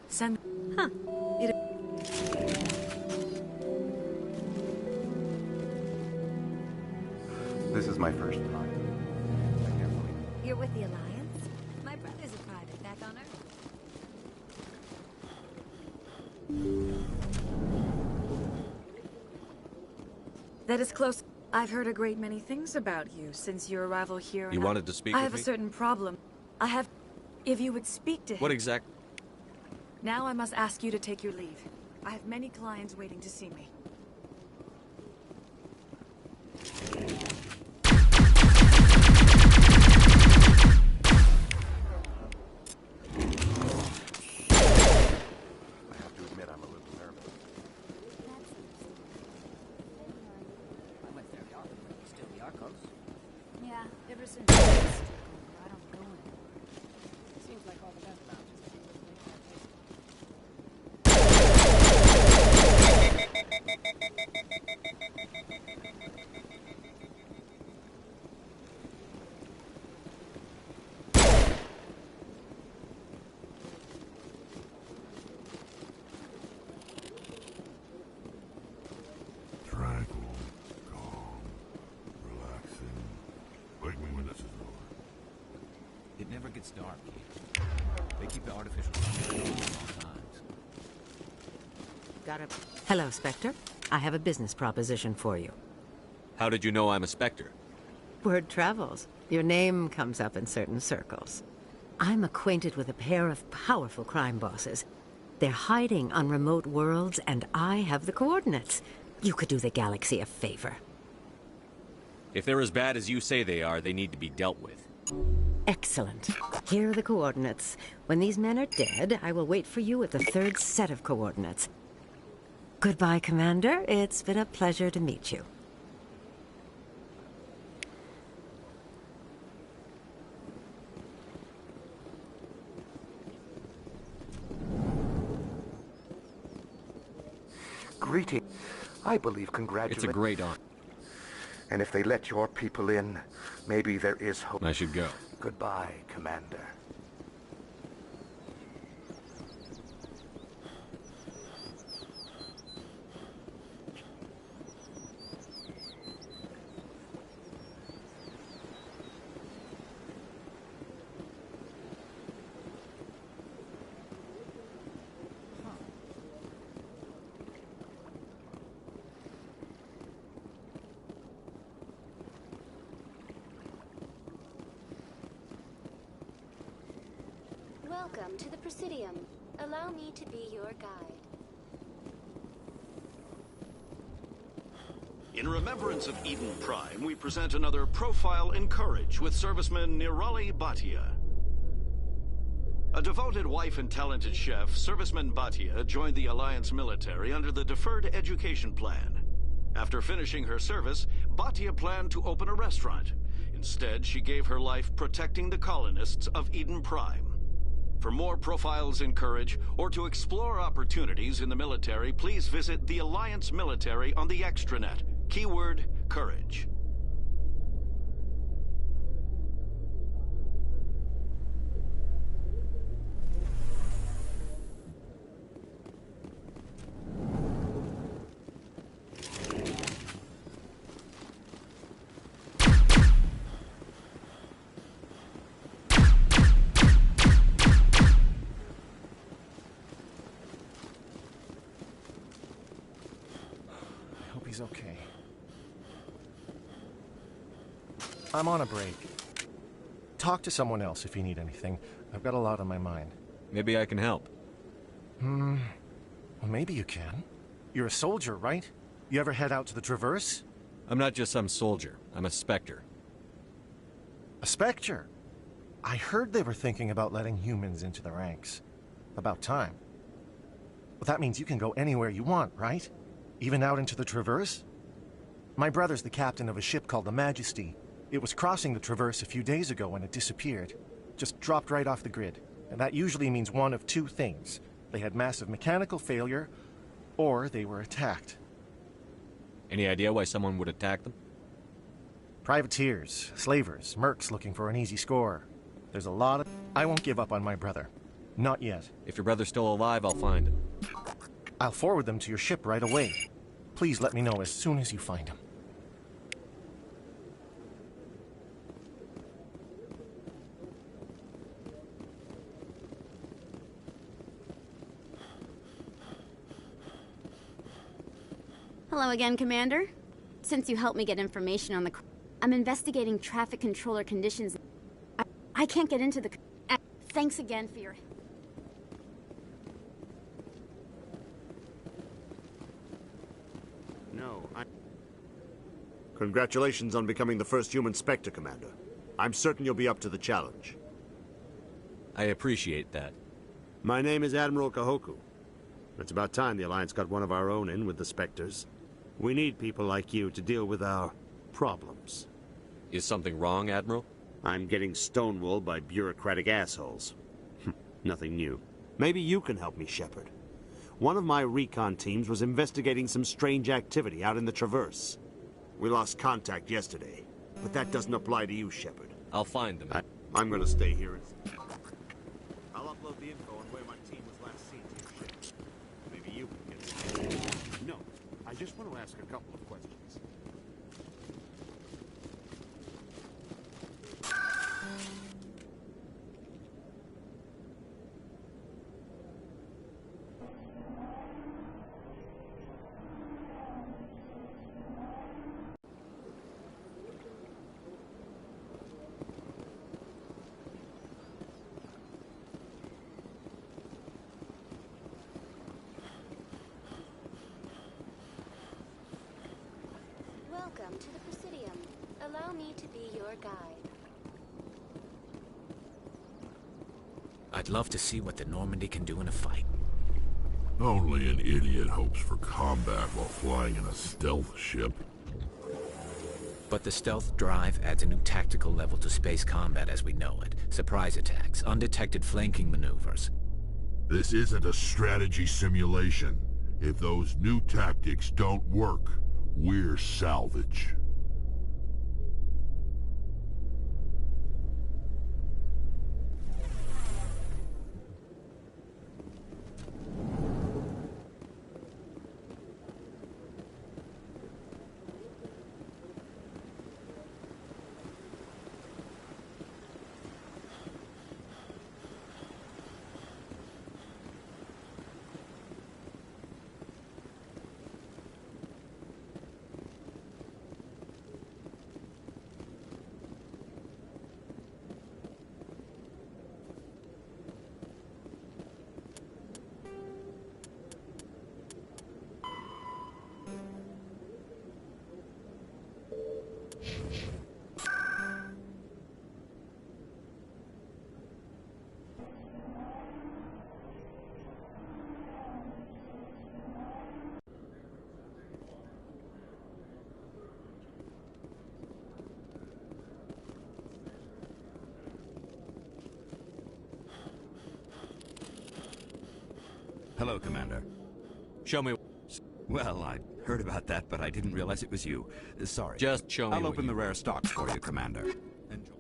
Send... Huh. It... This is my first time. You're with the Alliance? My brother's a private back on Earth. That is close. I've heard a great many things about you since your arrival here. You wanted to speak I with have me? a certain problem. I have... If you would speak to him... What exact... Now I must ask you to take your leave. I have many clients waiting to see me. I have to admit I'm a little nervous. I went there often, but still the Arcos. Yeah, ever since I don't go anywhere. Seems like all the best bounties have been with me. it's dark here. They keep the artificial sun on at all times. Got it. Hello, Spectre. I have a business proposition for you. How did you know I'm a Spectre? Word travels. Your name comes up in certain circles. I'm acquainted with a pair of powerful crime bosses. They're hiding on remote worlds, and I have the coordinates. You could do the galaxy a favor. If they're as bad as you say they are, they need to be dealt with. Excellent. Here are the coordinates. When these men are dead, I will wait for you at the third set of coordinates. Goodbye, Commander. It's been a pleasure to meet you. Greeting. I believe congratulations. It's a great honor. And if they let your people in, maybe there is hope. I should go. Goodbye, Commander. Welcome to the Presidium. Allow me to be your guide. In remembrance of Eden Prime, we present another Profile in Courage with serviceman Nirali Bhatia. A devoted wife and talented chef, serviceman Bhatia joined the Alliance military under the Deferred Education Plan. After finishing her service, Bhatia planned to open a restaurant. Instead, she gave her life protecting the colonists of Eden Prime. For more profiles in courage, or to explore opportunities in the military, please visit the Alliance Military on the extranet. Keyword, courage. He's okay. I'm on a break. Talk to someone else if you need anything. I've got a lot on my mind. Maybe I can help. Well, maybe you can. You're a soldier, right? You ever head out to the Traverse? I'm not just some soldier. I'm a Spectre. A Spectre? I heard they were thinking about letting humans into the ranks. About time. Well, that means you can go anywhere you want, right? Even out into the Traverse? My brother's the captain of a ship called the Majesty. It was crossing the Traverse a few days ago when it disappeared. Just dropped right off the grid. And that usually means one of two things. They had massive mechanical failure, or they were attacked. Any idea why someone would attack them? Privateers, slavers, mercs looking for an easy score. There's a lot of... I won't give up on my brother. Not yet. If your brother's still alive, I'll find him. I'll forward them to your ship right away. Please let me know as soon as you find him. Hello again, Commander. Since you helped me get information on the... I'm investigating traffic controller conditions. I can't get into the... Thanks again for your... Congratulations on becoming the first human Spectre, Commander. I'm certain you'll be up to the challenge. I appreciate that. My name is Admiral Kahoku. It's about time the Alliance got one of our own in with the Spectres. We need people like you to deal with our problems. Is something wrong, Admiral? I'm getting stonewalled by bureaucratic assholes. Nothing new. Maybe you can help me, Shepard. One of my recon teams was investigating some strange activity out in the Traverse. We lost contact yesterday, but that doesn't apply to you, Shepard. I'll find them. I'm gonna stay here. I'll upload the info on where my team was last seen to your ship. Maybe you can get some. No, I just want to ask a couple of questions. Welcome to the Presidium. Allow me to be your guide. I'd love to see what the Normandy can do in a fight. Only an idiot hopes for combat while flying in a stealth ship. But the stealth drive adds a new tactical level to space combat as we know it. Surprise attacks, undetected flanking maneuvers. This isn't a strategy simulation. If those new tactics don't work, we're salvage. Hello, Commander. Show me. Well, I heard about that, but I didn't realize it was you. Sorry. Just show me. I'll open the rare stocks for you, Commander. Enjoy.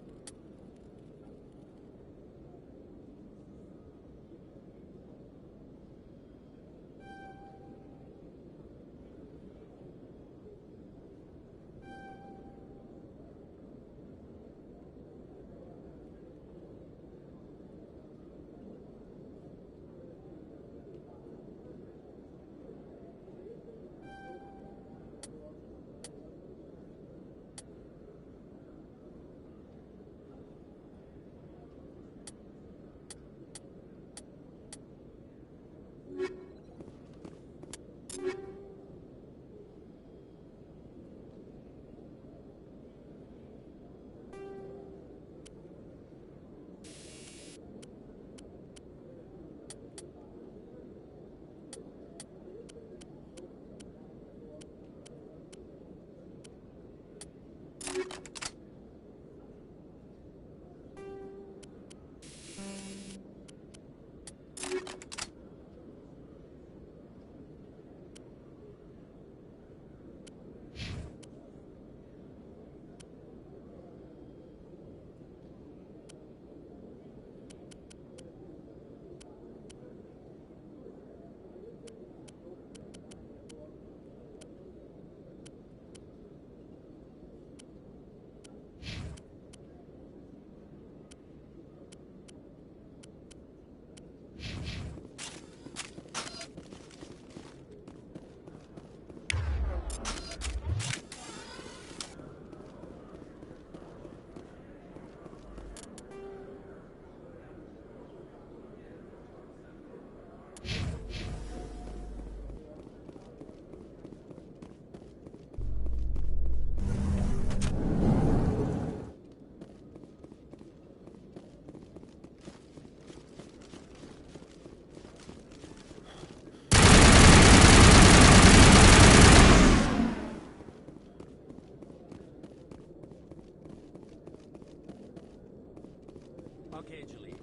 Okay, Julie.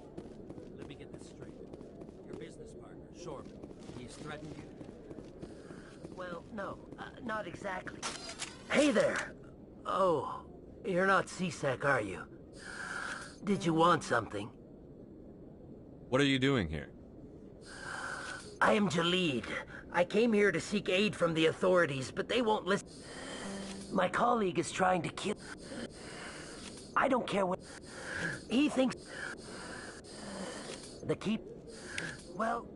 Let me get this straight. Your business partner, Shorman, he's threatened you? Well, no, not exactly. Hey there! Oh, you're not C-Sec, are you? Did you want something? What are you doing here? I am Jalid. I came here to seek aid from the authorities, but they won't listen. My colleague is trying to kill... I don't care what... He thinks... The keep... Well...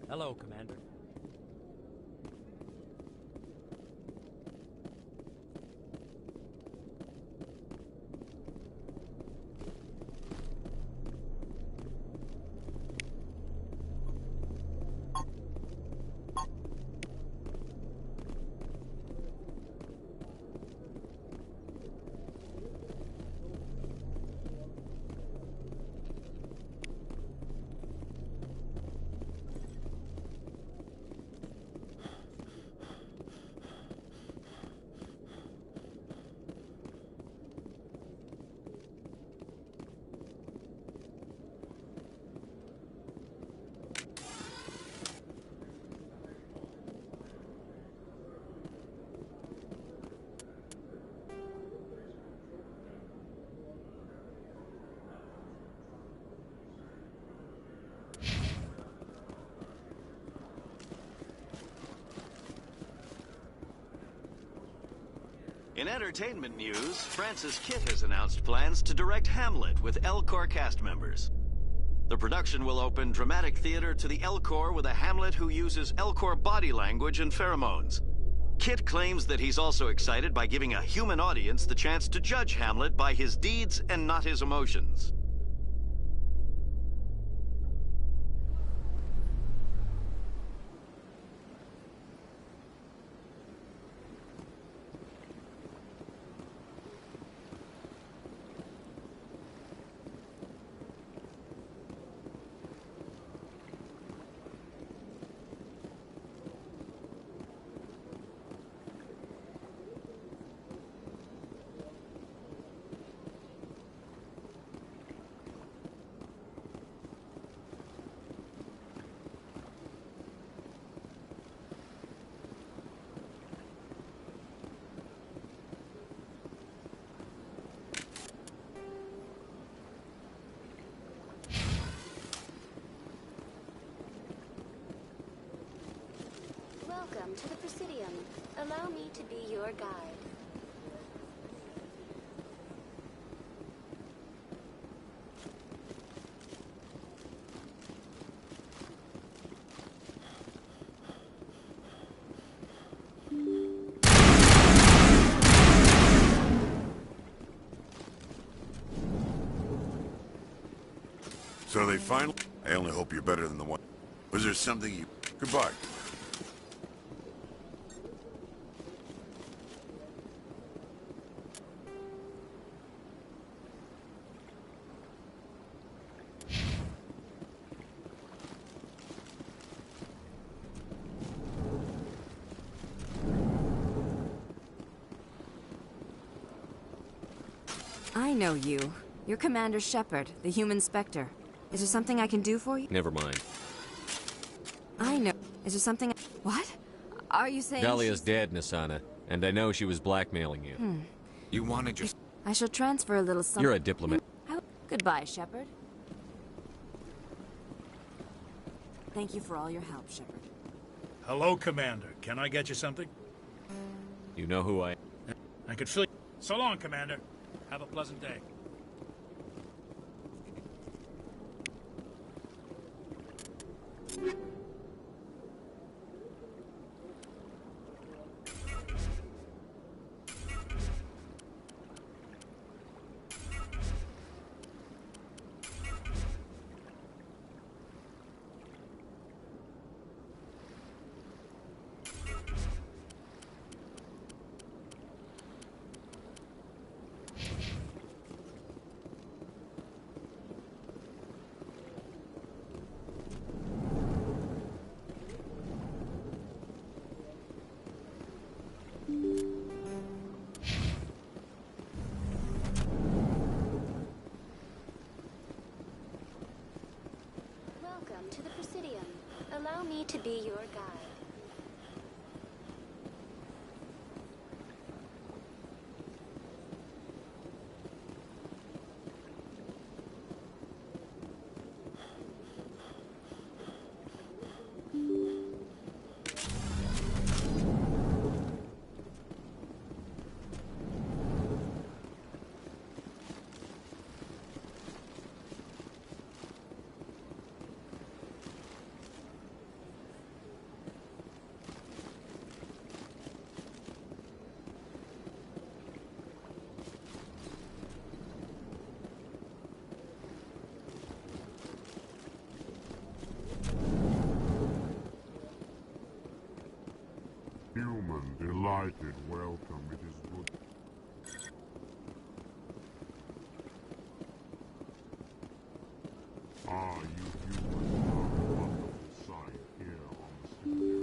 Hello, Commander. In entertainment news, Francis Kitt has announced plans to direct Hamlet with Elcor cast members. The production will open dramatic theater to the Elcor with a Hamlet who uses Elcor body language and pheromones. Kitt claims that he's also excited by giving a human audience the chance to judge Hamlet by his deeds and not his emotions. Welcome to the Presidium. Allow me to be your guide. So they finally... I only hope you're better than the one... Was there something you... Goodbye. I know you. You're Commander Shepard, the human Spectre. Is there something I can do for you? Never mind. I know. Is there something... What? Are you saying... Dahlia's dead, Nasana, and I know she was blackmailing you. You wanted your... I shall transfer a little something... You're a diplomat. Goodbye, Shepard. Thank you for all your help, Shepard. Hello, Commander. Can I get you something? You know who I am. I could feel... So long, Commander. Have a pleasant day. Welcome to the Presidium. Allow me to be your guide. Human, delighted, welcome. It is good. Ah, you humans are a wonderful sight here on the city.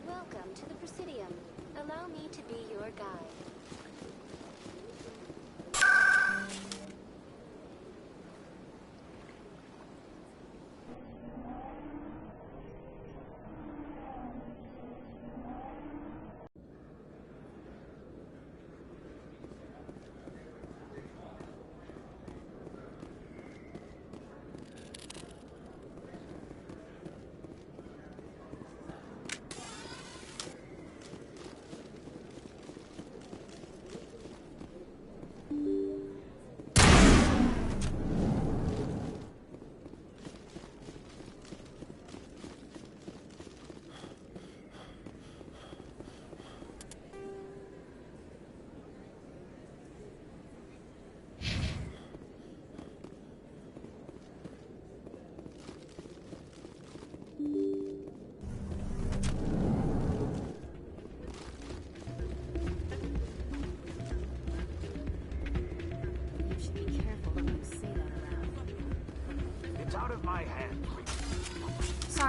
Welcome to the Presidium. Allow me to be your guide.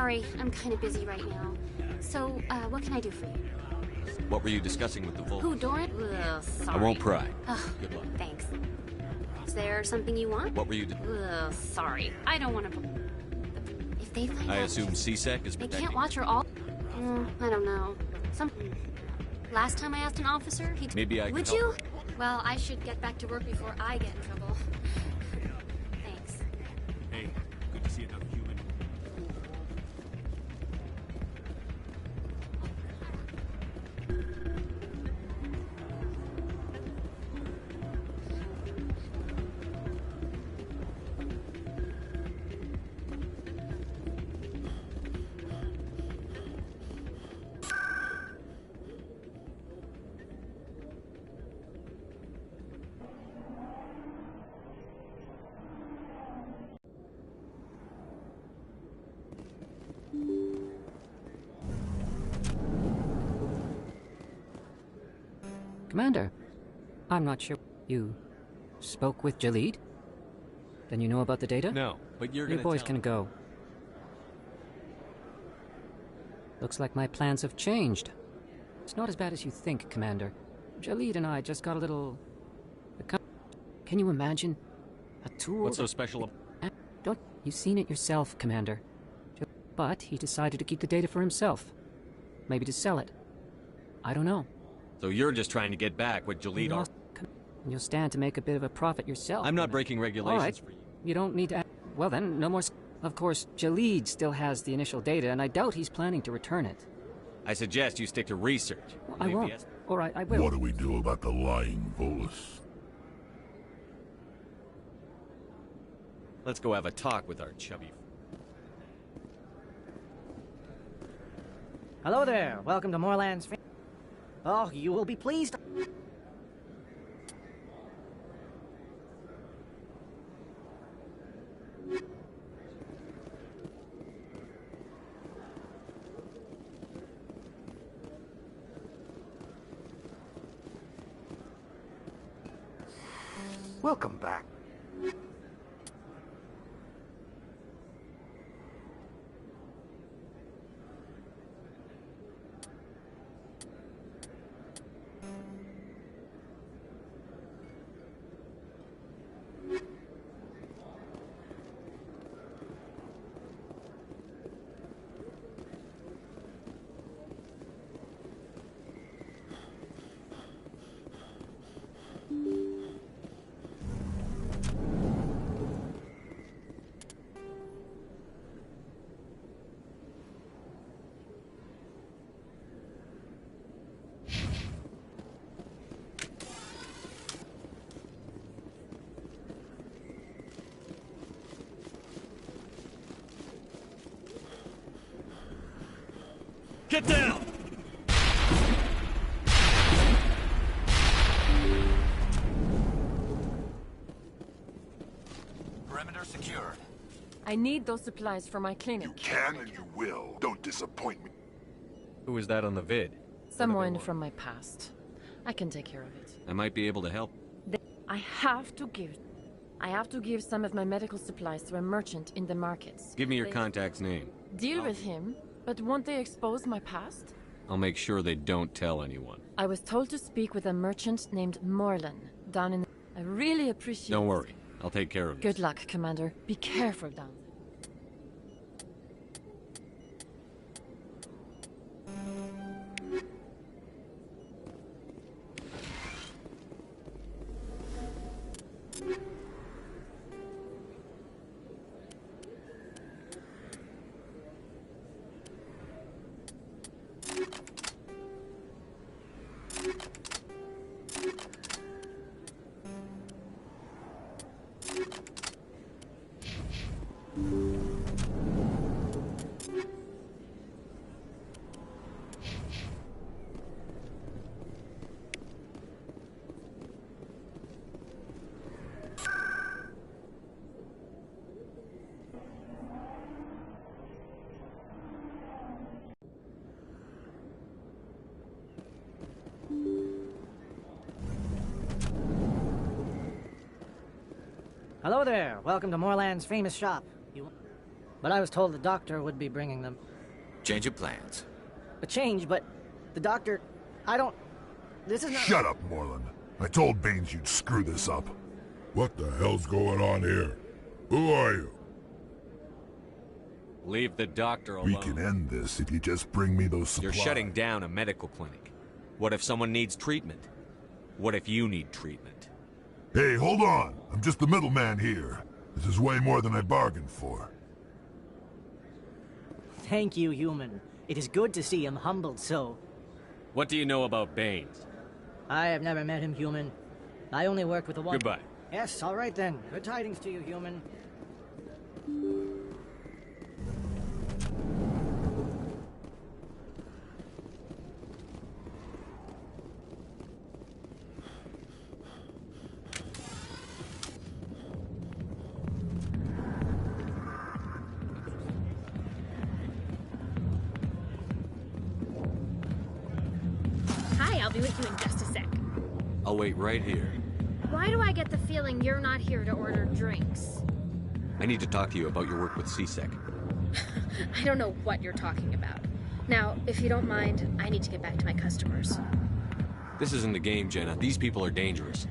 Sorry, I'm kind of busy right now. So, what can I do for you? What were you discussing with the Vulcan? Who, Doran? Ugh, sorry. I won't pry. Ugh, Good luck. Thanks. Is there something you want? What were you Ugh, sorry. I don't want to... If they find I out... assume CSEC is They protecting can't watch her all... I don't know. Last time I asked an officer, he... Maybe I can Would help you? her. Well, I should get back to work before I get in trouble. Thanks. Hey, good to see another human. Commander, I'm not sure. You spoke with Jalid? Then you know about the data? No, but you're You gonna boys tell can go. Looks like my plans have changed. It's not as bad as you think, Commander. Jalid and I just got a little... Can you imagine? A tool... What's so special Don't... You've seen it yourself, Commander. But he decided to keep the data for himself. Maybe to sell it. I don't know. So you're just trying to get back what Jalid are... You'll stand to make a bit of a profit yourself. I'm not breaking regulations All right. for you. You don't need to... Well then, no more... Of course, Jalid still has the initial data, and I doubt he's planning to return it. I suggest you stick to research. I won't. All right, I will. What do we do about the lying Volus? Let's go have a talk with our chubby... Hello there. Welcome to Moorland's... Oh, you will be pleased. Welcome back. Get down! Perimeter secured. I need those supplies for my clinic. You can and you will. Don't disappoint me. Who was that on the vid? Someone from my past. I can take care of it. I might be able to help. I have to give some of my medical supplies to a merchant in the markets. Give me your contact's name. Deal with him, but won't they expose my past? I'll make sure they don't tell anyone. I was told to speak with a merchant named Morlan down in... I really appreciate... Don't worry. I'll take care of it. Good luck, Commander. Be careful down there. Hello there. Welcome to Moorland's famous shop. But I was told the doctor would be bringing them. Change of plans. A change, but the doctor... I don't... This is not... Shut up, Moreland. I told Baines you'd screw this up. What the hell's going on here? Who are you? Leave the doctor alone. We can end this if you just bring me those supplies. You're shutting down a medical clinic. What if someone needs treatment? What if you need treatment? Hey, hold on. I'm just the middleman here. This is way more than I bargained for. Thank you, human. It is good to see him humbled so. What do you know about Baines? I have never met him, human. I only worked with the one... Goodbye. Yes, all right then. Good tidings to you, human. Hi, I'll be with you in just a sec. I'll wait right here. Why do I get the feeling you're not here to order drinks? I need to talk to you about your work with CSEC. I don't know what you're talking about. Now, if you don't mind, I need to get back to my customers. This isn't a game, Jenna. These people are dangerous.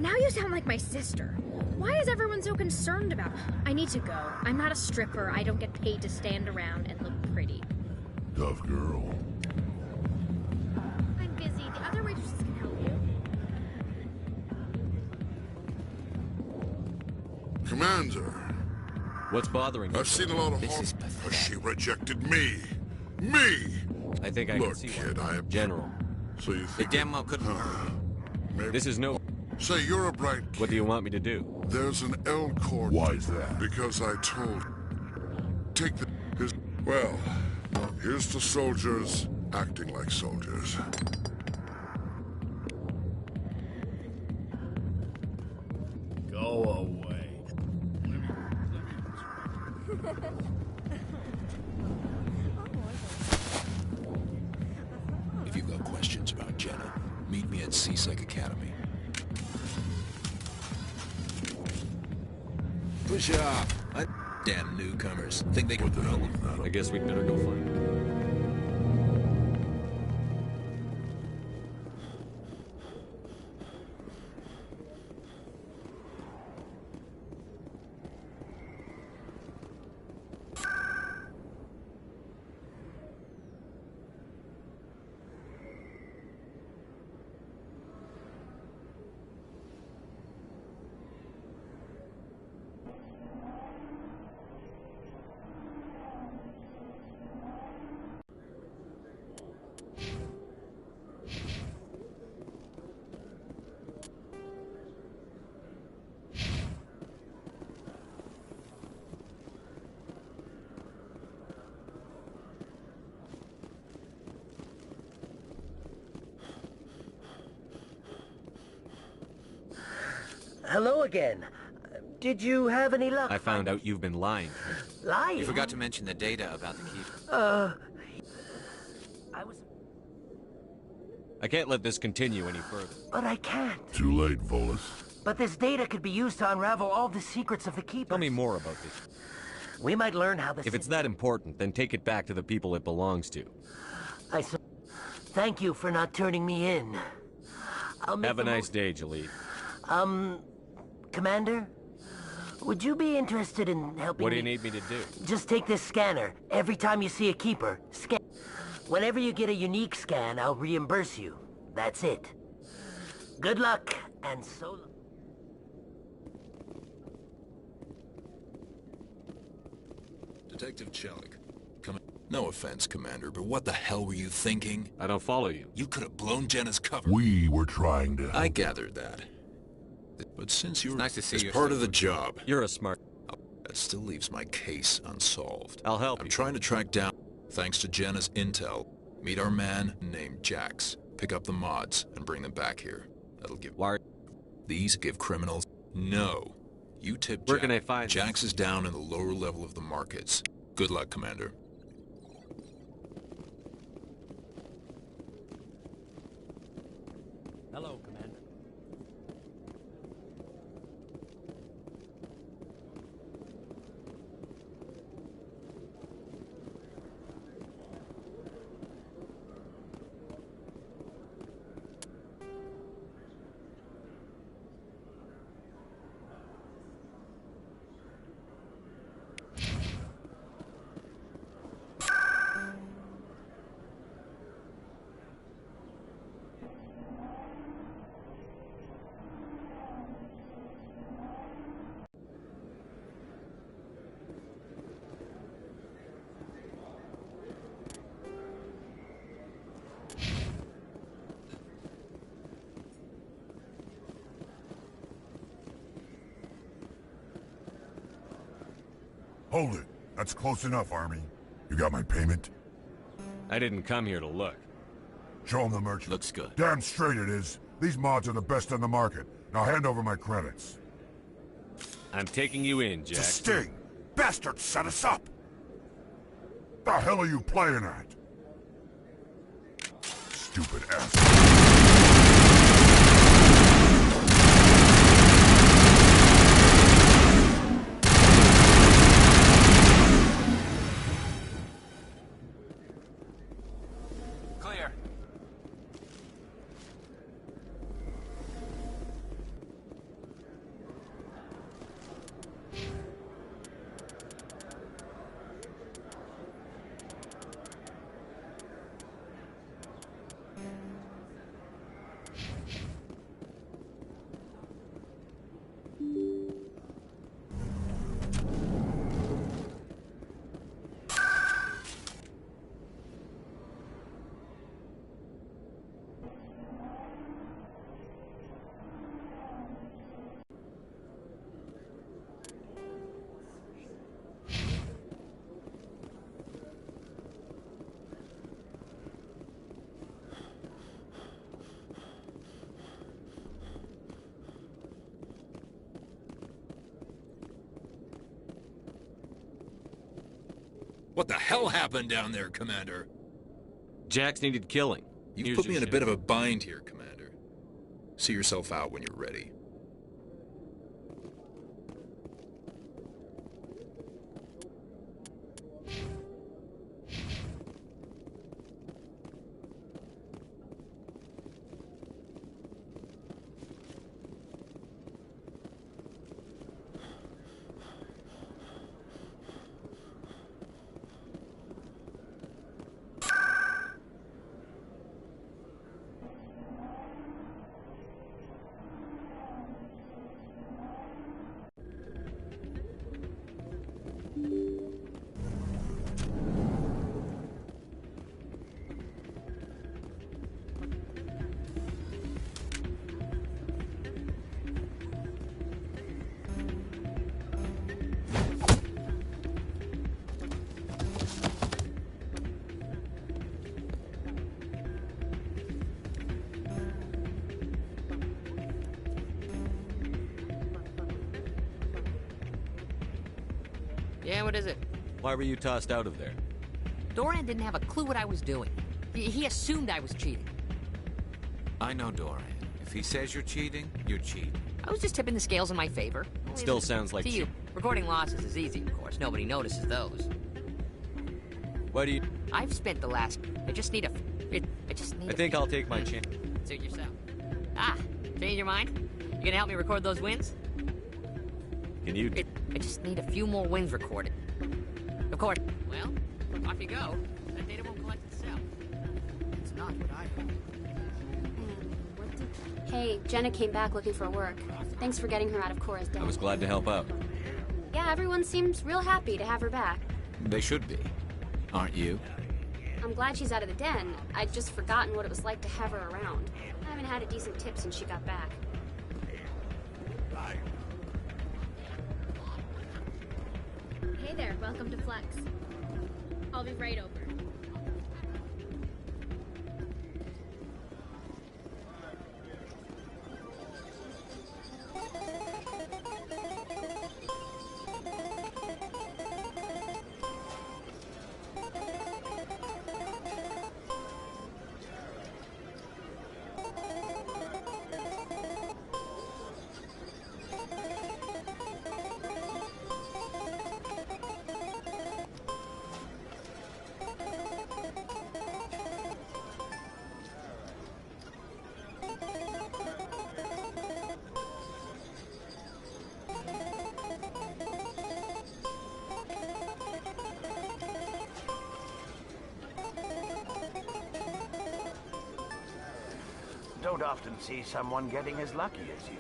Now you sound like my sister. Why is everyone so concerned about... I need to go. I'm not a stripper. I don't get paid to stand around and look pretty. Tough girl. I'm busy. The other waitresses can help you. Commander. What's bothering you? I've seen a lot of This is but she rejected me. Me! I think I Look, can see kid, why. I am... General. So you It think... damn well couldn't hurt. Maybe... This is no... Say, you're a bright kid. What do you want me to do? There's an L Corps... Why is that? Because I told... Take the... His... Well, here's to soldiers acting like soldiers. Go away. If you've got questions about Jenna, meet me at CSEC Academy. Push off! Damn newcomers. Think they can... I guess we'd better go find her. Hello again. Did you have any luck? I found out you've been lying. Lying? You forgot to mention the data about the keeper. I was... I can't let this continue any further. But I can't. Too late, Volus. But this data could be used to unravel all the secrets of the Keepers. Tell me more about this. We might learn how the... If it's that important, then take it back to the people it belongs to. Thank you for not turning me in. Have a nice day, Jalid. Commander? Would you be interested in helping What do you need me to do? Just take this scanner. Every time you see a Keeper, scan. Whenever you get a unique scan, I'll reimburse you. That's it. Good luck, and so long. Detective Chelik. No offense, Commander, but what the hell were you thinking? I don't follow you. You could have blown Jenna's cover. We were trying to... I gathered that. But since you're... Nice to see you. As part of the job... You're a smart... That still leaves my case unsolved. I'll help you. I'm trying to track down, thanks to Jenna's intel, meet our man named Jax, pick up the mods, and bring them back here. That'll give... These give criminals... No. You tip Jax. Where can I find Jax is down in the lower level of the markets. Good luck, Commander. Hello, Commander. Hold it. That's close enough, Army. You got my payment? I didn't come here to look. Show him the merchant. Looks good. Damn straight it is. These mods are the best on the market. Now hand over my credits. I'm taking you in, Jack. It's a sting! Bastards set us up! The hell are you playing at? Stupid ass. Clear. What the hell happened down there, Commander? Jax needed killing. You've put me in a bit of a bind here, Commander. See yourself out when you're ready. Yeah, what is it? Why were you tossed out of there? Doran didn't have a clue what I was doing. He assumed I was cheating. I know Doran. If he says you're cheating, you're cheating. I was just tipping the scales in my favor. Still sounds like to you. Recording losses is easy, of course. Nobody notices those. Why do you... I've spent the last... I just need a... I think I'll take my chance. Suit yourself. Ah, change your mind? You gonna help me record those wins? Can you... I just need a few more wins recorded. Of course. Well, off you go. That data won't collect itself. It's not what I hoped. Hey, Jenna came back looking for work. Thanks for getting her out of Cora's den. I was glad to help out. Yeah, everyone seems real happy to have her back. They should be. Aren't you? I'm glad she's out of the den. I'd just forgotten what it was like to have her around. I haven't had a decent tip since she got back. Hey there, welcome to Flex. I'll be right over. Don't often see someone getting as lucky as you.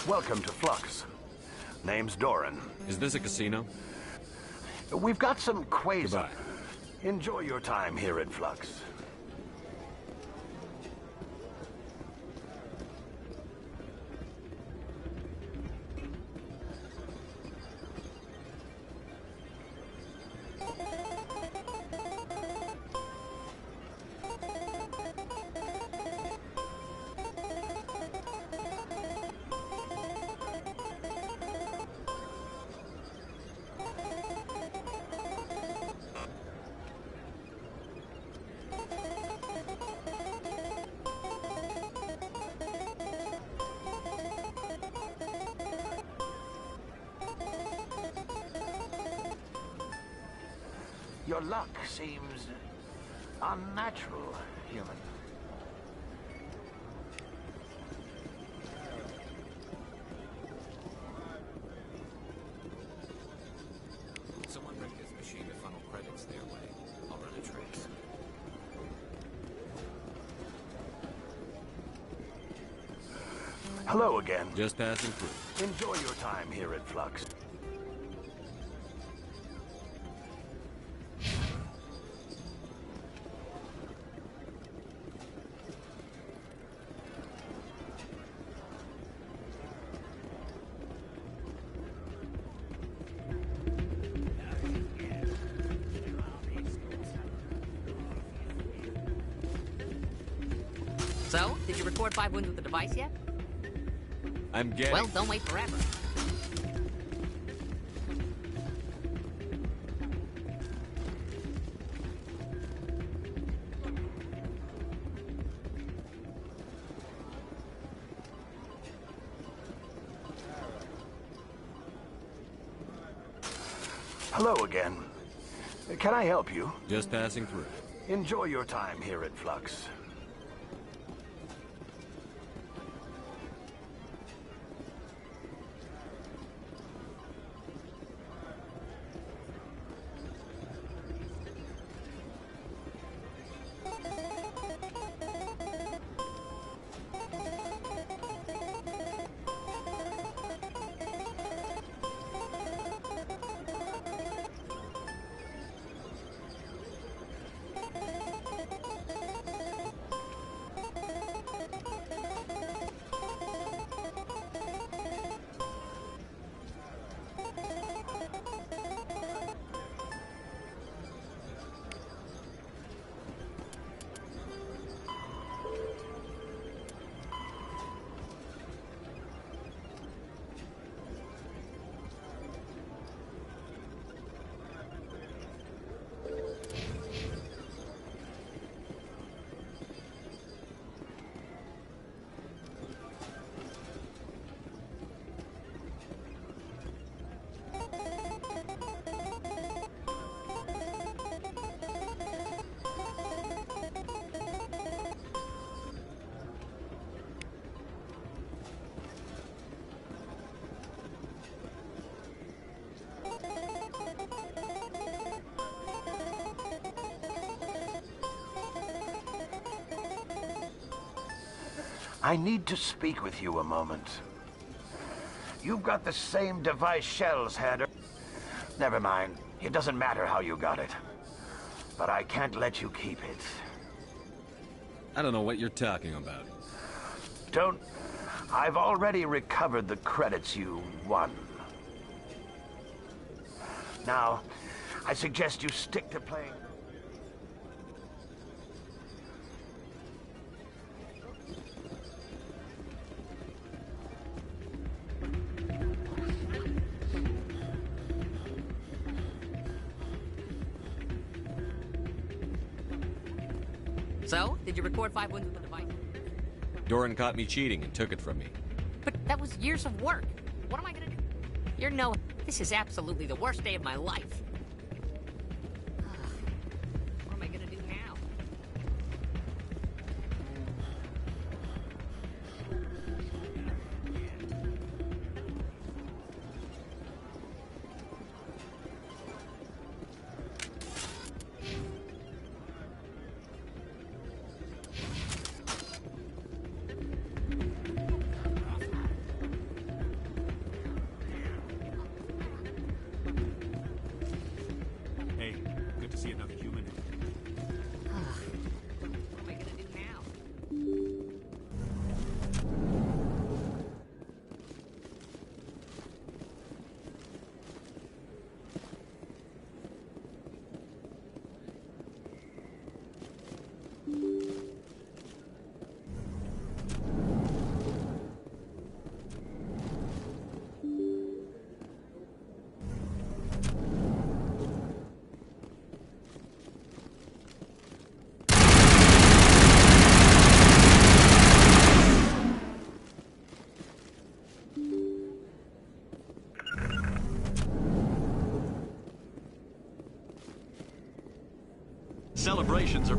Welcome to Flux. Name's Doran. Is this a casino? We've got some quasar. Goodbye. Enjoy your time here at Flux. Your luck seems unnatural, human. Someone rigged his machine to funnel credits their way. I'll run a trace. Hello again. Just passing through. Enjoy your time here at Flux. So, did you record 5 wins with the device yet? I'm getting... Well, don't wait forever. Hello again. Can I help you? Just passing through. Enjoy your time here at Flux. I need to speak with you a moment. You've got the same device Shells had. Never mind. It doesn't matter how you got it. But I can't let you keep it. I don't know what you're talking about. Don't... I've already recovered the credits you won. Now, I suggest you stick to playing... So, did you record 5 wins with the device? Doran caught me cheating and took it from me. But that was years of work. What am I gonna do? You're no... This is absolutely the worst day of my life. What am I gonna do now?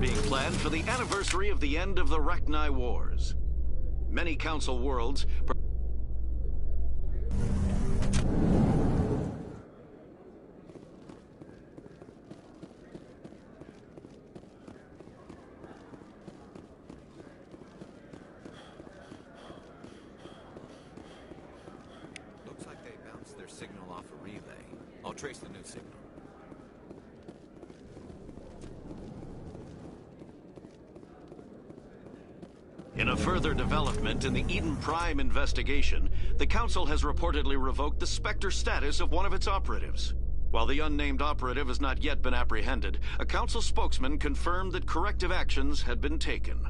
being planned for the anniversary of the end of the Rachni Wars. Many Council worlds... Looks like they bounced their signal off a relay. I'll trace the new signal. In a further development in the Eden Prime investigation, the Council has reportedly revoked the Spectre status of one of its operatives. While the unnamed operative has not yet been apprehended, a Council spokesman confirmed that corrective actions had been taken.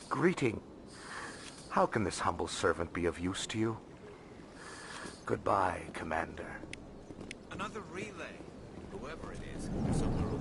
Greeting. How can this humble servant be of use to you? Goodbye, Commander. Another relay. Whoever it is, there's something